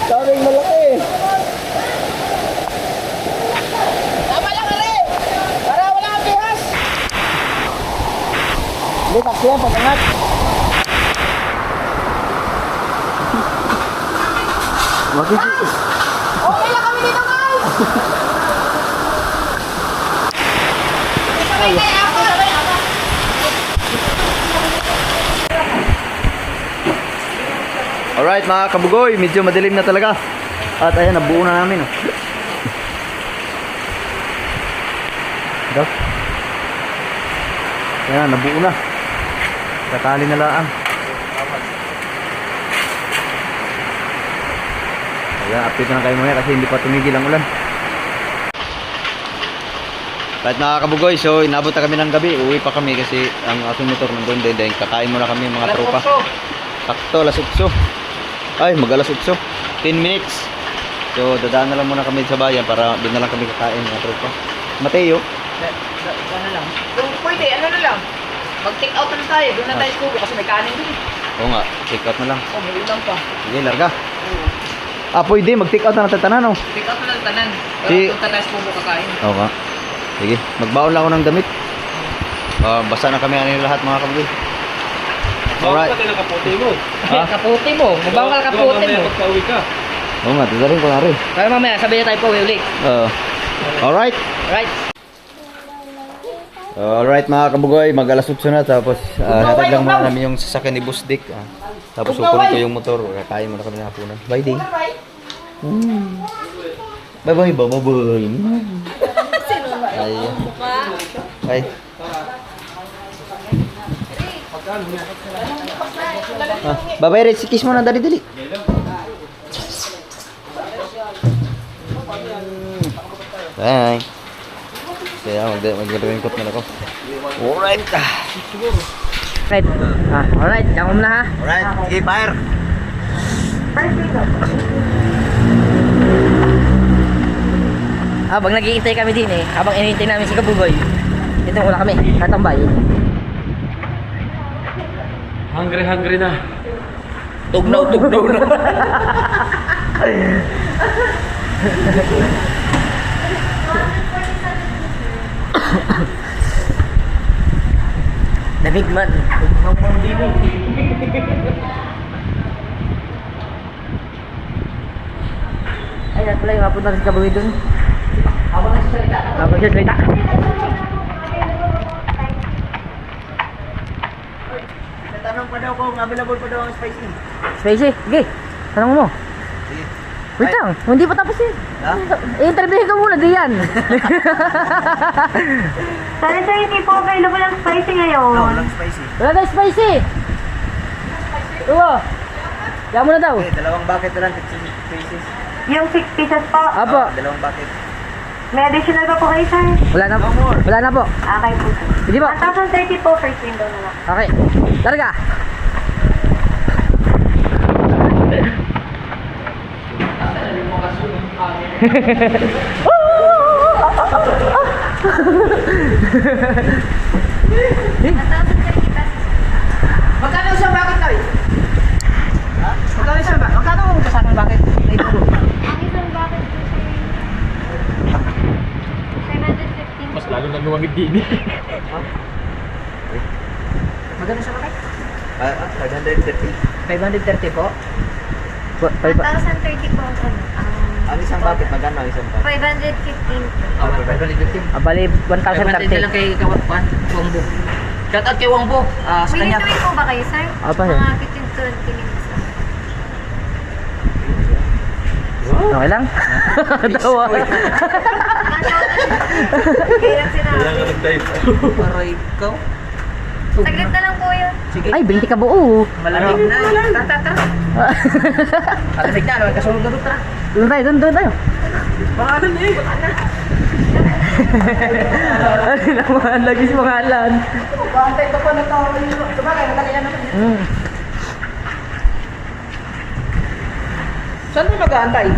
Sabing malaki. Tama lang, Ari! Para wala kang bihas! Hindi, taksi yan, pag-angat. Okay lang kami dito, guys! Sabay kayo ako! Alright mga kabugoy, medyo madilim na talaga. At ayan, nabuo na namin. Oh. Ito. Ayan, nabuo na. Kakali na lang. Ayan, update na lang kayo muna kasi hindi pa tumigil ang ulan. Kahit mga kabugoy, so inabot na kami ng gabi. Uwi pa kami kasi ang aking motor nandun din. Dahil kakain muna kami mga tropa. Sakto, alas 8. Ay, mag-alas 8. 10 minutes. So, dadaan na lang muna kami sa bayan para doon na lang kami kakain mga tropa. Mateo. Ano lang? Kung pwede, ano na lang? Mag-take out na lang tayo. Doon na tayo subo kasi may kanin doon. Oo nga, take out na lang. Oh, may ulam pa. Sige, larga. Ah, pwede. Mag-take out na natin tanan, oh. Take out na lang tanan. Si- Doon tayo subo kakain. Oo nga. Sige, magbaon lang ako ng damit. Basa na kami ano lahat mga kabugoy. Bawal Alright. ka ng kapote mo. Ha? Kaputi mo. Mabawal ka kaputi mo. Pagka-uwi ka. Oo nga, tadaling ko na rin. Kaya mamaya, sabi niya tayo po uli. Alright. Right? Alright mga kabugoy, mag-alas 8 na tapos hatag lang muna namin yung sasakyan ni Boss Dick. Tapos kukunin ko yung motor, kakain muna kami ng hapunan. Bye day. Bye bye, bye bye. Ay. Ay. Bye Red, sikis mo na dali-dali. Bye. Kaya mag-ringkot na ako. Alright. Right. Alright, jangan muna ha. Alright, sige, fire. Habang nag-iintay kami din eh, habang inihintay namin si Kabugoy, ito wala kami, tatambay. Hungry na. Tugnaw na. Lamig man. Ayan pala yung mapunta rin si Kabugoy dun. Habang siya salita. Tanong pa daw kung available pa daw ang spicy. Spicy, okay. Tanong mo. Wait lang, hindi pa tapos yun. Ha? I-interviewin ka muna, diyan. Sorry sir, hindi po available ang spicy ngayon. No, walang spicy. Wala na spicy. Uwa. Kaya mo na daw. Okay, dalawang bucket na lang, 15 pieces. Yung 6 pieces po. Apo. Dalawang bucket. May additional pa po kayo sir? Wala na po. Wala na po. Okay po sir. Hindi po. 1,030 po first window na lang. Okay. Targa. Magkano isang bakit tayo? Ha? Magkano isang bakit? Magkano ang kasama ng bakit? Ang isang bakit po sir, 715. Mas lalo na lumamig din eh. Magkano isang bakit? 530. 530 po. 1,030 po ang ano. Ang isang bucket, magkano ang isang bucket? 515 po. Bali, 1,030 lang kay Wangbo. Shout out kay Wangbo. Sa Willing kanya. to wait po ba kayo sir? Apa, sir? Mga 15 to 20 minutes lang. Okay lang? Tawa. Kaya sinabi. nag-dive. Para ikaw. Saglit na lang po yun. Ay, 20 ka buo. Malamig na. Tara. Malamig na. Ano, kasunod na doon. Tara. Doon tayo. Pangalan eh. Ano naman, lagi si pangalan. Pantay ka pa na tao. Sabagay, madali na naman. Saan mo mag-aantay?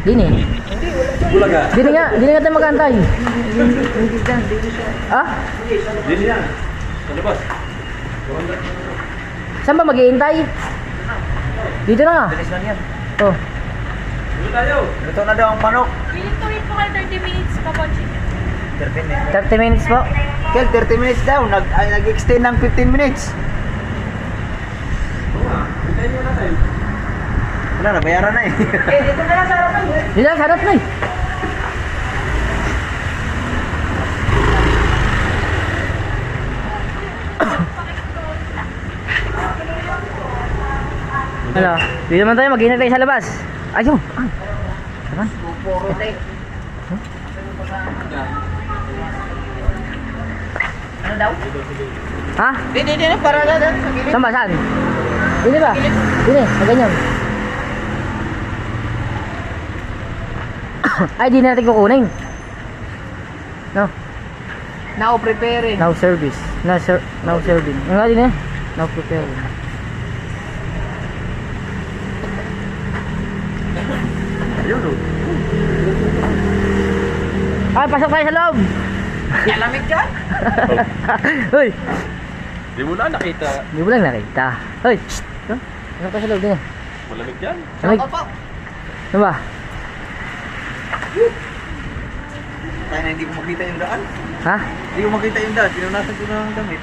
Dini. Dini nga tayo mag-antay. Ah? Dili yan. Sa labas. Saan ba mag-iintay? Dito na nga. Bilis lang yan. Oh. Dito tayo. Ito na daw ang manok. Willing to wait po kayo 30 minutes pa po, chicken. 30 minutes po. Kel, 30 minutes daw. Nag-extend ng 15 minutes. Hintayin nyo natin. Wala na, bayaran na eh. Dito na lang sa harapan. Dito lang, sarap na eh. Ano? Dito naman tayo, mag-iingat tayo sa labas. Ayun. Naman. Puro na eh. Ano daw? Ha? Hindi, para na. Saan ba? Saan? Dini ba? Dini, ganyan. Ay, di na natin kukunin. No. Now preparing. Now service. Now serving. Ano nga din eh? Now preparing. Ayun o. Ay, pasok tayo sa loob. Lamig dyan. Hoy, Di mo na nakita. hindi mo lang nakita. Hoy, shh. Ano tayo sa loob din eh? Malamig yan. Lamig. Opo. Ano ba? Tayo na hindi ko makita yung daan. Ha? Hindi ko makita yung daan. Pinunasan ko na ng damit.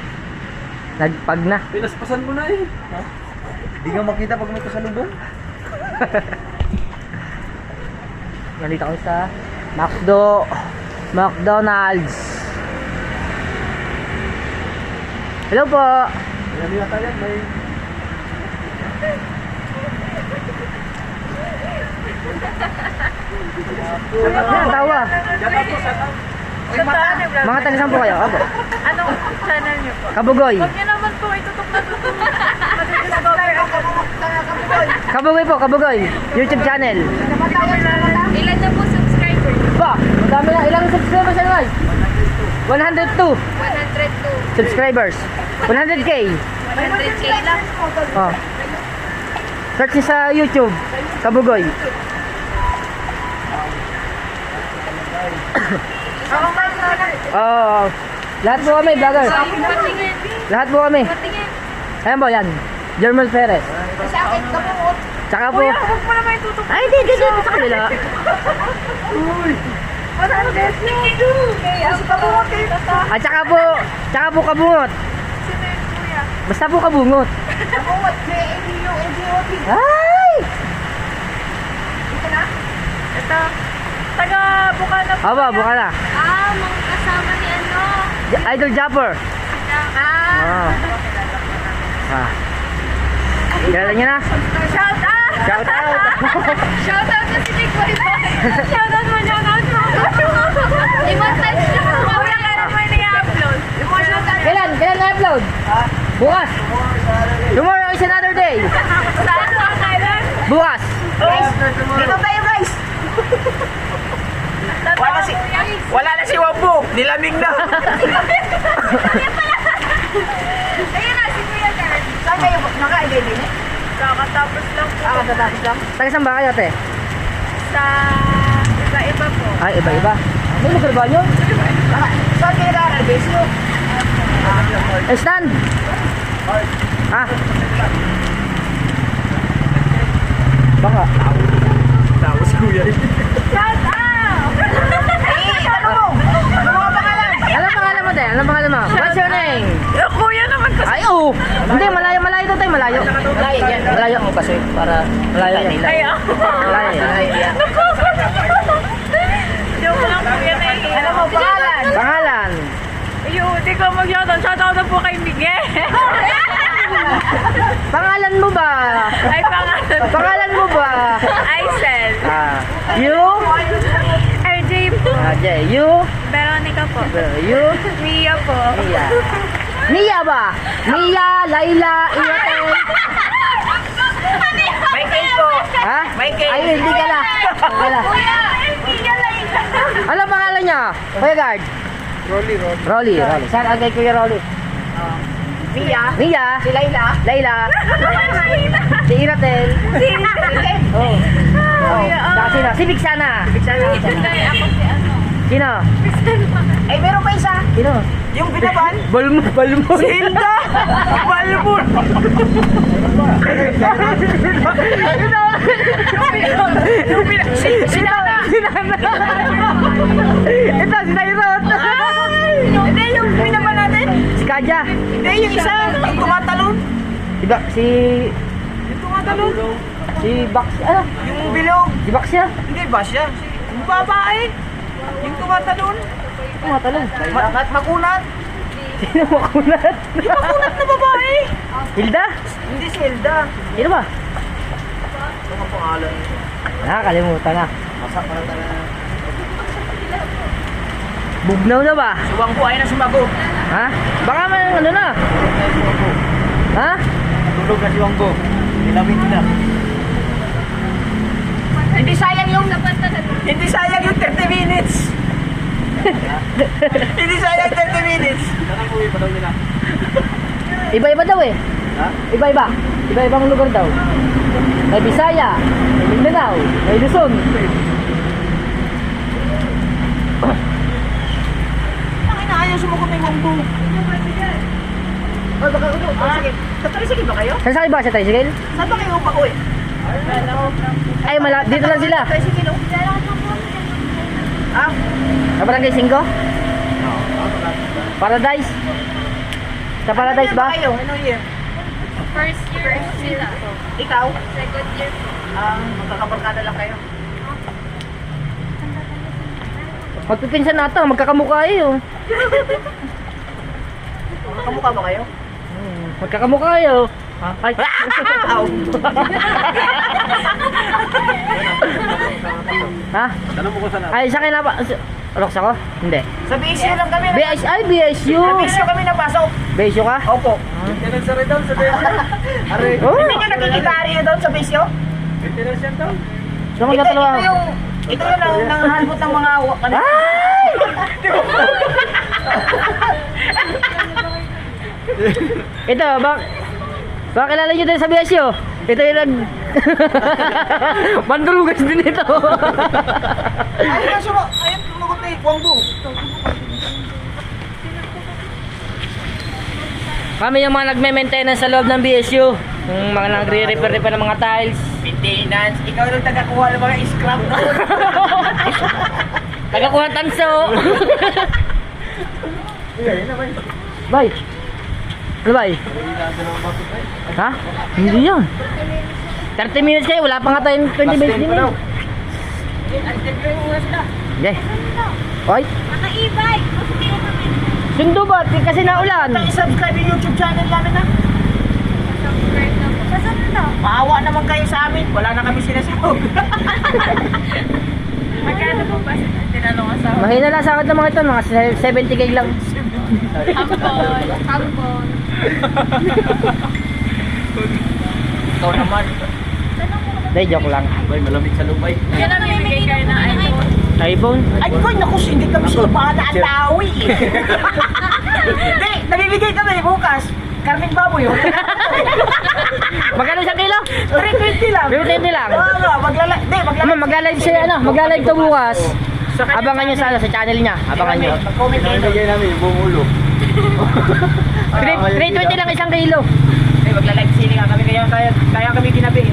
Nagpag na. Pinaspasan mo na eh. Hindi ka makita pag may kasalubong. Nandito kami sa McDonald's. Hello po. Mayami na tayo. May... Yan, tawa. Mga talisan po kayo. Apo. Anong channel niyo po? Kabugoy. Huwag niyo naman po itutok na tutok. Kabugoy po, Kabugoy. YouTube channel. Ilan na po subscriber niyo? Ba, madami na. Ilang subscribers na guys? 102 102. subscribers. 100k. 100k lang. Oh. Search niyo sa YouTube. Kabugoy. Oh. Lahat po kami, vlogger. Patingin. Lahat po kami. Patingin. Ayan po, yan. Jermel Perez. Tsaka po. Kuya, huwag mo naman itutok. Ay, di, sa kanila. At tsaka po kabungot. Basta po kabungot. Ay! Ito. Taga Bukana po. Aba, buka na. Mga kasama ni ano. Idol Japper. Ah. Ah. Kilala niyo na? Shout out! Shout out. Shout out na si Nick Boy Boy! Shout out mo, shout out mo! I-montage niyo po. Kuya, kailan mo yung i-upload? Kailan na-upload? Bukas. Tomorrow is another day. Saan ka kailan? Bukas. Dito tayo guys. Wala na si Wambo. Nilamig na. Ayun na, si Kuya Karen. Saan kayo nakain din eh? Kakatapos lang po. Katatapos lang. Taga saan ba kayo, te? Sa iba-iba po. Ay, iba-iba. Ano yung trabaho nyo? Saan kayo nakain? Stand. Ah. Baka. Tapos kuya eh. Shout out! Ano mo? Ano mga pangalan? Ano pangalan mo, te? Ano pangalan mo? What's your name? Kuya naman kasi. Ay, oo. Hindi, malayo to, te. Malayo. Malayo yan. Malayo mo kasi para malayo yan. Ay, ako. Malayo yan. Joke lang kuya na eh. Ano mo pangalan? Pangalan. Ayun, di ko mag-shoutout. Shoutout na po kay Miguel. Pangalan mo ba? Ay, pangalan. Pangalan mo ba? Aisel. Ah. You? RJ po. Ah, Jay. You? Veronica po. You? Mia po. Iya. Mia ba? Mia, Laila, Iwatel. May cake po. Ha? May cake. Ay, hindi ka na. Wala. Kuya, hindi ka lang. Ano pangalan niya? Kuya Guard? Rolly. Saan ang kay Kuya Rolly? Mia. Mia. Si Layla. Laila. Si Iratel. Oh. Saka sino? Si Bigsana. Hindi, ako si ano. Sino? Ay, meron pa isa. Sino? Yung binaban. Balmon. Si Hilda. Balbon. Sinana. Ito, si Nairot. Hindi, yung binaban natin. Si Kaja. Hindi, yung isa. Yung tumatalon. Yung tumatalon. Si Bax. Ano? Yung bilog. Si Bax siya. Hindi ba siya? Yung babae. Yung tumatalon. Tumatalon. Makunat. Sino makunat? Yung makunat na babae. Hilda? Hindi si Hilda. Sino ba? Ano ang pangalan? Nakakalimutan na. Bugnaw na ba? Suwang ko ay na sumagot. Ha? Baka may ano na. Ha? Tulog na si Wanggo. Nilamit na. Hindi sayang yung 30 minutes. Hindi sayang 30 minutes. Iba-iba daw eh. Ha? Iba-iba. Iba-ibang lugar daw. May Bisaya, may Mindanao, may Luzon. Ang inaayos sumagot ng Wangbo. Ay, baka ulo. Sige. Sige ba kayo? Saan ba sa tricycle? Saan ba kayo pa-uwi? Ay, dito lang sila. Tricycle. Ah? Sa Barangay 5? Paradise? Sa Paradise ba? Kayo? Anong year? First year sila. Ikaw? Second year po. Magkakabarkada lang kayo. Magpipinsan nato, magkakamukha eh. Kamukha ba kayo? Magkakamukha kayo. Ay. Ha? Tanong mo ko sana. Ay, sa akin na pa. Rox ako? Hindi. Sa BSU lang kami. Ay, BSU. Sa BSU kami napasok. BSU ka? Opo. Nagsari daw sa BSU. Are. Oh. Hindi nyo nakikita rin doon sa BSU? Maintenance yan daw. Saan ka dalawa? Ito yung nanghalbot ng mga Ay! Ito, baka kilala nyo din sa BSU. Ito yung Mandulugas din ito. Ayun, sumagot ni Wangbo. Kami yung mga nagme-maintenance sa loob ng BSU. Yung mga nagre-repair ng mga tiles. Maintenance. Ikaw yung tagakuha ng mga scrap na. Tagakuha tanso. Bay. Ano bay? Ha? Hindi yan. 30 minutes kayo, wala pa nga tayong 20 minutes din eh. Okay. Oy, Naka-e-bike. sundo ba? Kasi naulan. I-subscribe yung YouTube channel namin na. Saan na? Maawa naman kayo sa amin. Wala na kami sinasahog. Magkano po ba tinanong sa Mahina lang sa akin ng mga ito, mga 70k lang. Hambon? Ikaw naman. Hindi, joke lang. Bay, malamig sa lubay. Kaya namimigay kayo ng iPhone. iPhone? Ay, boy, naku, hindi kami siya na alawi eh. Hindi, nabibigay kami bukas. Karming baboy yun. Magkano isang kilo? 320 lang. 320 lang. Oo, magla-live. Magla-live siya, ano, magla-live to bukas. Abangan nyo sa channel niya. Abangan nyo. Mag-comment kayo. Bigay namin yung buong ulo. 320 lang isang kilo. Ay, magla-live sili nga kami. Kaya kami ginabi.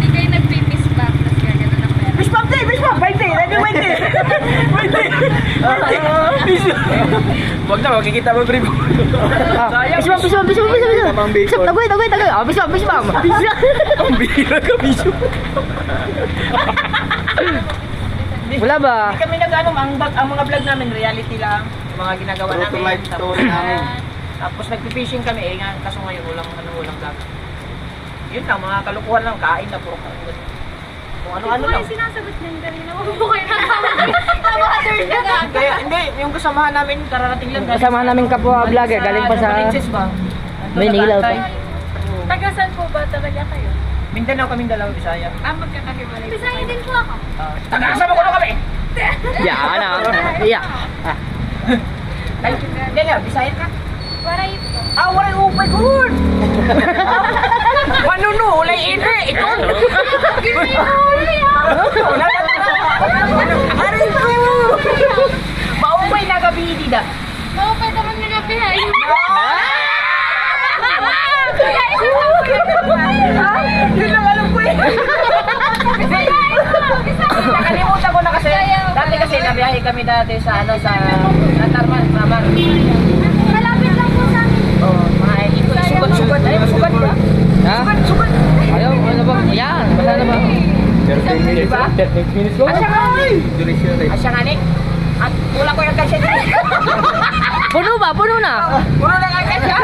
Hindi kayo nag-piss back. Tapos gagano ng pera. Fish pump day! Fish pump! 20! Lagi 20! Wag na, makikita mo brief. Bismam. Tagoy. Bismam. Ang bihira ka, biso. Wala ba? Hindi kami nag-ano, ang mga vlog namin, reality lang. Yung mga ginagawa True to namin. life story namin. Tapos nagpi-fishing kami, kaso ngayon walang vlog. Yun lang, mga kalukuhan lang, kain na puro. ano-ano lang. Sinasagot niyan kanina. Huwag po kayo nakakamother na nga. Kaya hindi, yung kasamahan namin, kararating lang. Kasama namin kapwa vlogger, galing pa sa Princess ba? Manila pa. Tagasan po ba talaga kayo? Mindanao kami dalawa, Bisaya. Magkakahiwalay. Bisaya din po ako. Taga-asama ko na kami! Yan na. Yeah. Ay, hindi na, Bisaya ka? Waray po. Waray, oh my God! Manuno, ulay ine, ito! Hindi mo uli Aray ko! Maupay na gabi, Dida. Maupay naman na nabihay. Yun lang alam ko eh. Nakalimutan ko na kasi. Dati kasi nabiyahe kami dati sa sa Tarman, Samar. Malapit lang po sa amin. Oh, mga sugat-sugat. Ay, sugat ba? Ha? Sugat. Ayaw, ano ba? Yan, basta na ba? 30 minutes. Diba? 30 minutes ko. Asya nga eh. Duration eh. Asya nga ni. At wala ko yung kansya. Puno ba? Puno na? Wala na ang kansya.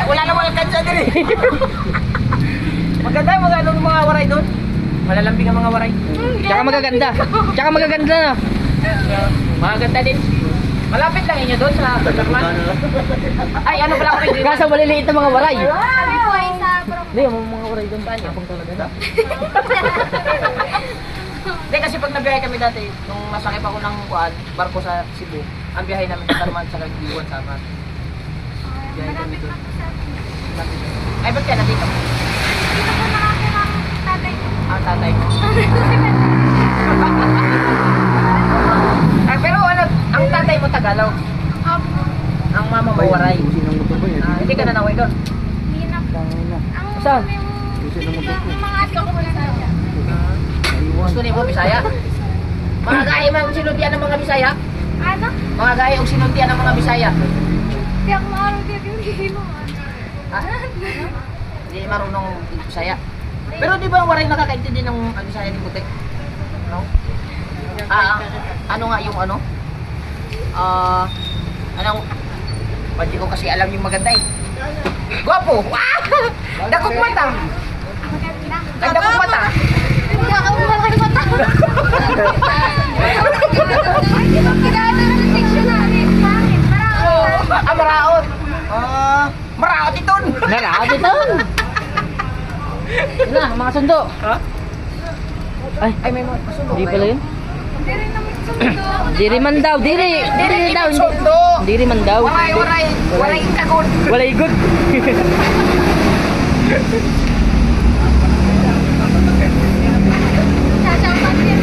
Wala na walang kansya din eh. Maganda yung mga waray doon. Malalambing ang mga waray. Tsaka magaganda. Tsaka magaganda na. Maganda din. Malapit lang inyo doon sa Tarman. Ay, ano pala ako rin? Kaso maliliit na mga waray. Kami po ay sa Hindi, yung mga waray doon. Tapong talaga na. Hindi kasi pag nabiyahe kami dati, nung masakip ako ng barko sa Cebu, ang biyahe namin sa Tarman sa Iwan sa Amat. Biyahe kami doon. Ay, ba't ka nandito? dito po nakakira ang tatay ko. Ang tatay mo. Ay, pero ano, ang tatay mo Tagalog. Opo. Ang mama mo Waray. Hindi ka nanaway doon. Hindi na po. Ang Saan? mga adik ko po sa akin. Gusto niyo mo Bisaya? Mga gahi mang sinundian ng mga Bisaya? Ano? Mga gahi og sinundian ng mga Bisaya? Hindi ako makarong hindi mo. Ha? Hindi marunong Bisaya. Pero di ba Waray nakakaintindi ng Bisaya ni Butik? No? Ano nga yung ano? Anong hindi ko kasi alam yung maganda eh. Gwapo! Dakok mata! Ay, dakok mata! Hindi ako malaki mata. Kailangan na ng dictionary. Bakit? Marami. Maraot! Maraot iton! Nalaot ito. Na, mga sundo. Ha? Ay, May mga pasundo. hindi pala yun. Hindi rin naman sundo. Diri man daw, diri. Diri daw. Sundo! Diri man daw. Waray ikagod! Wala igot. Sasama ka din.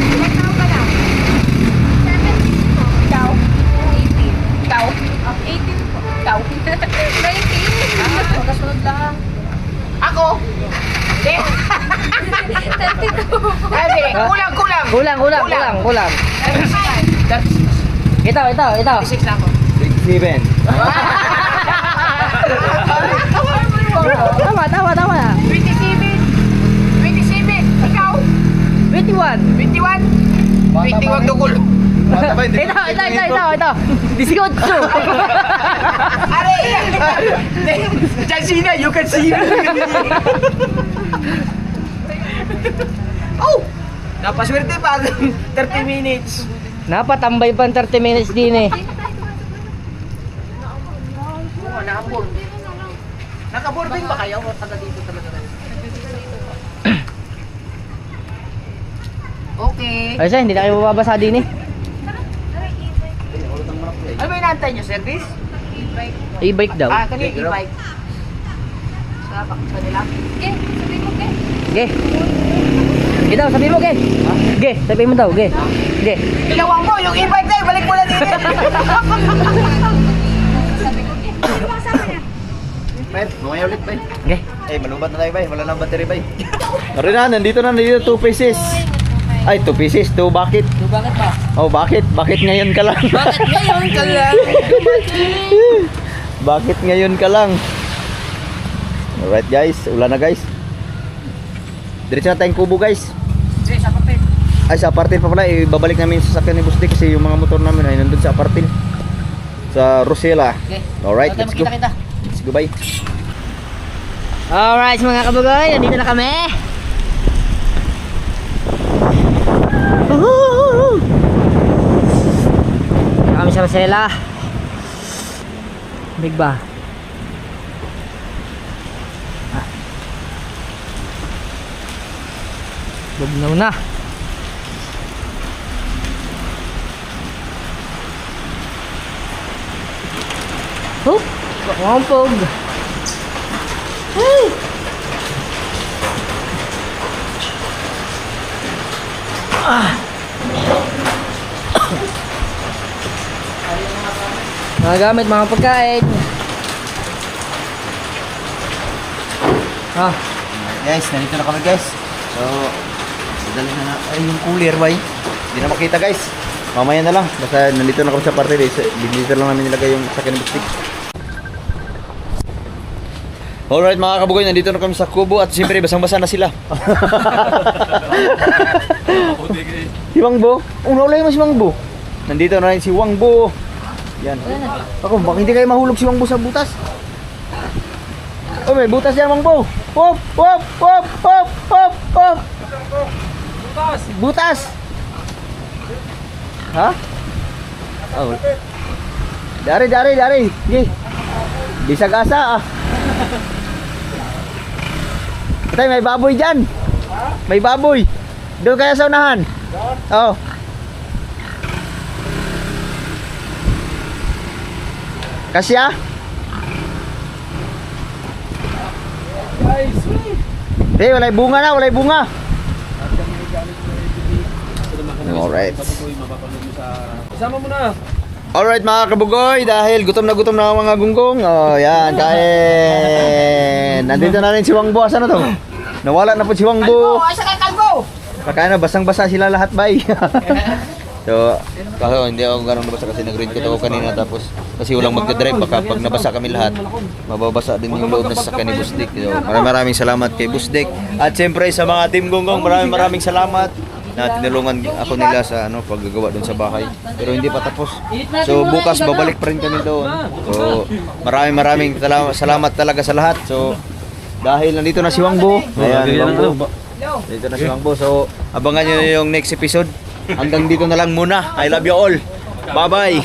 Ilan taon ka na? 17 po. Ikaw? 18. Ikaw? 18 po. Ikaw? 19. Magkasunod lang. Ako? Hindi! 32. Sabi, kulang! Kulang. 36 Ito. na ako. 67. Tama na. 27! Ikaw? 21. 21? 20 wag dukol. Bata ba? Hindi. Ito. 18. Are! Jansina, you can see me! Oh! Napaswerte pa 30 minutes. Napatambay pa 30 minutes din eh. Oo, nakabord. Nakaboarding ba kayo o taga dito talaga? Okay. Ay, hindi na kayo mababasa din eh. Ano ba inaantay nyo, service? E-bike daw. Kanina e-bike. Sa kanila? Okay, sabi mo okay. Ge. Ito, sabi mo, ge. Ge, sabi mo daw, ge. Ge. Ilawang mo, yung e-bike na, balik mo na dito. Sabi ko okay. Kasama niya. Bay, mamaya ulit, bay. Ge. Eh, malubat na tayo, bay. Wala nang battery, bay. Naroon na, nandito 2 pieces. Ay, 2 pieces, 2 bucket. Bakit ba? Oh, bakit? Bakit ngayon ka lang? Bakit ngayon ka lang? Bakit ngayon ka lang? Alright guys, ulan na guys. Diretso na tayong kubo guys. Sige, sa papel. Ay, sa apartin pa pala, ibabalik namin sa sakyan ni Bustik kasi yung mga motor namin ay nandun sa apartin. Sa Rosella. Okay. Alright, let's go. Kita. Let's go, bye. Alright mga kabugoy, nandito na kami. si Rosella. Big ba? Bugnaw na. Oh, wampog. Hey. Mga gamit, mga pagkain. Ah, Guys, nandito na kami guys. So, dali na ay yung cooler ba Hindi na makita guys. Mamaya na lang. Basta nandito na kami sa parte. Dito lang namin nilagay yung sakyan ng stick. Alright mga kabugoy, nandito na kami sa Kubo at siyempre basang-basa na sila. Si Wangbo. Ulay mo si Wangbo. Nandito na rin si Wangbo. Yan. Ako, bakit hindi kayo mahulog si Wangbo sa butas? Oh, may butas yan Wangbo. Hop, hop, hop, hop, hop, hop. Butas. Butas. Ha? Oh. Dari. Sige. Bisag asa ah. Patay, may baboy dyan. May baboy. Doon kaya sa unahan. Oo. Kasya? Eh, walay bunga na, walay bunga. Alright. Isama mo na. Alright mga kabugoy, dahil gutom na ang mga gunggong. Oh, yan, kain. Nandito na rin si Wangbo. Asan na to? Nawala na po si Wangbo. Asa ka kalbo? Kakain na, basang-basa sila lahat, bay. So, kasi hindi ako ganun nabasa kasi nag-raincoat ako kanina tapos kasi walang magdadrive baka pag nabasa kami lahat mababasa din yung loob na sasakyan ni Busdik. So, maraming salamat kay Busdik at siyempre sa mga team Gonggong maraming salamat na tinulungan ako nila sa paggagawa doon sa bahay pero hindi pa tapos. So bukas babalik pa rin kami doon. So maraming salamat talaga sa lahat. So dahil nandito na si Wangbo. Ayan, Wangbo. Dito na si Wangbo. So abangan niyo yung next episode. Hanggang dito na lang muna. I love you all. Bye-bye.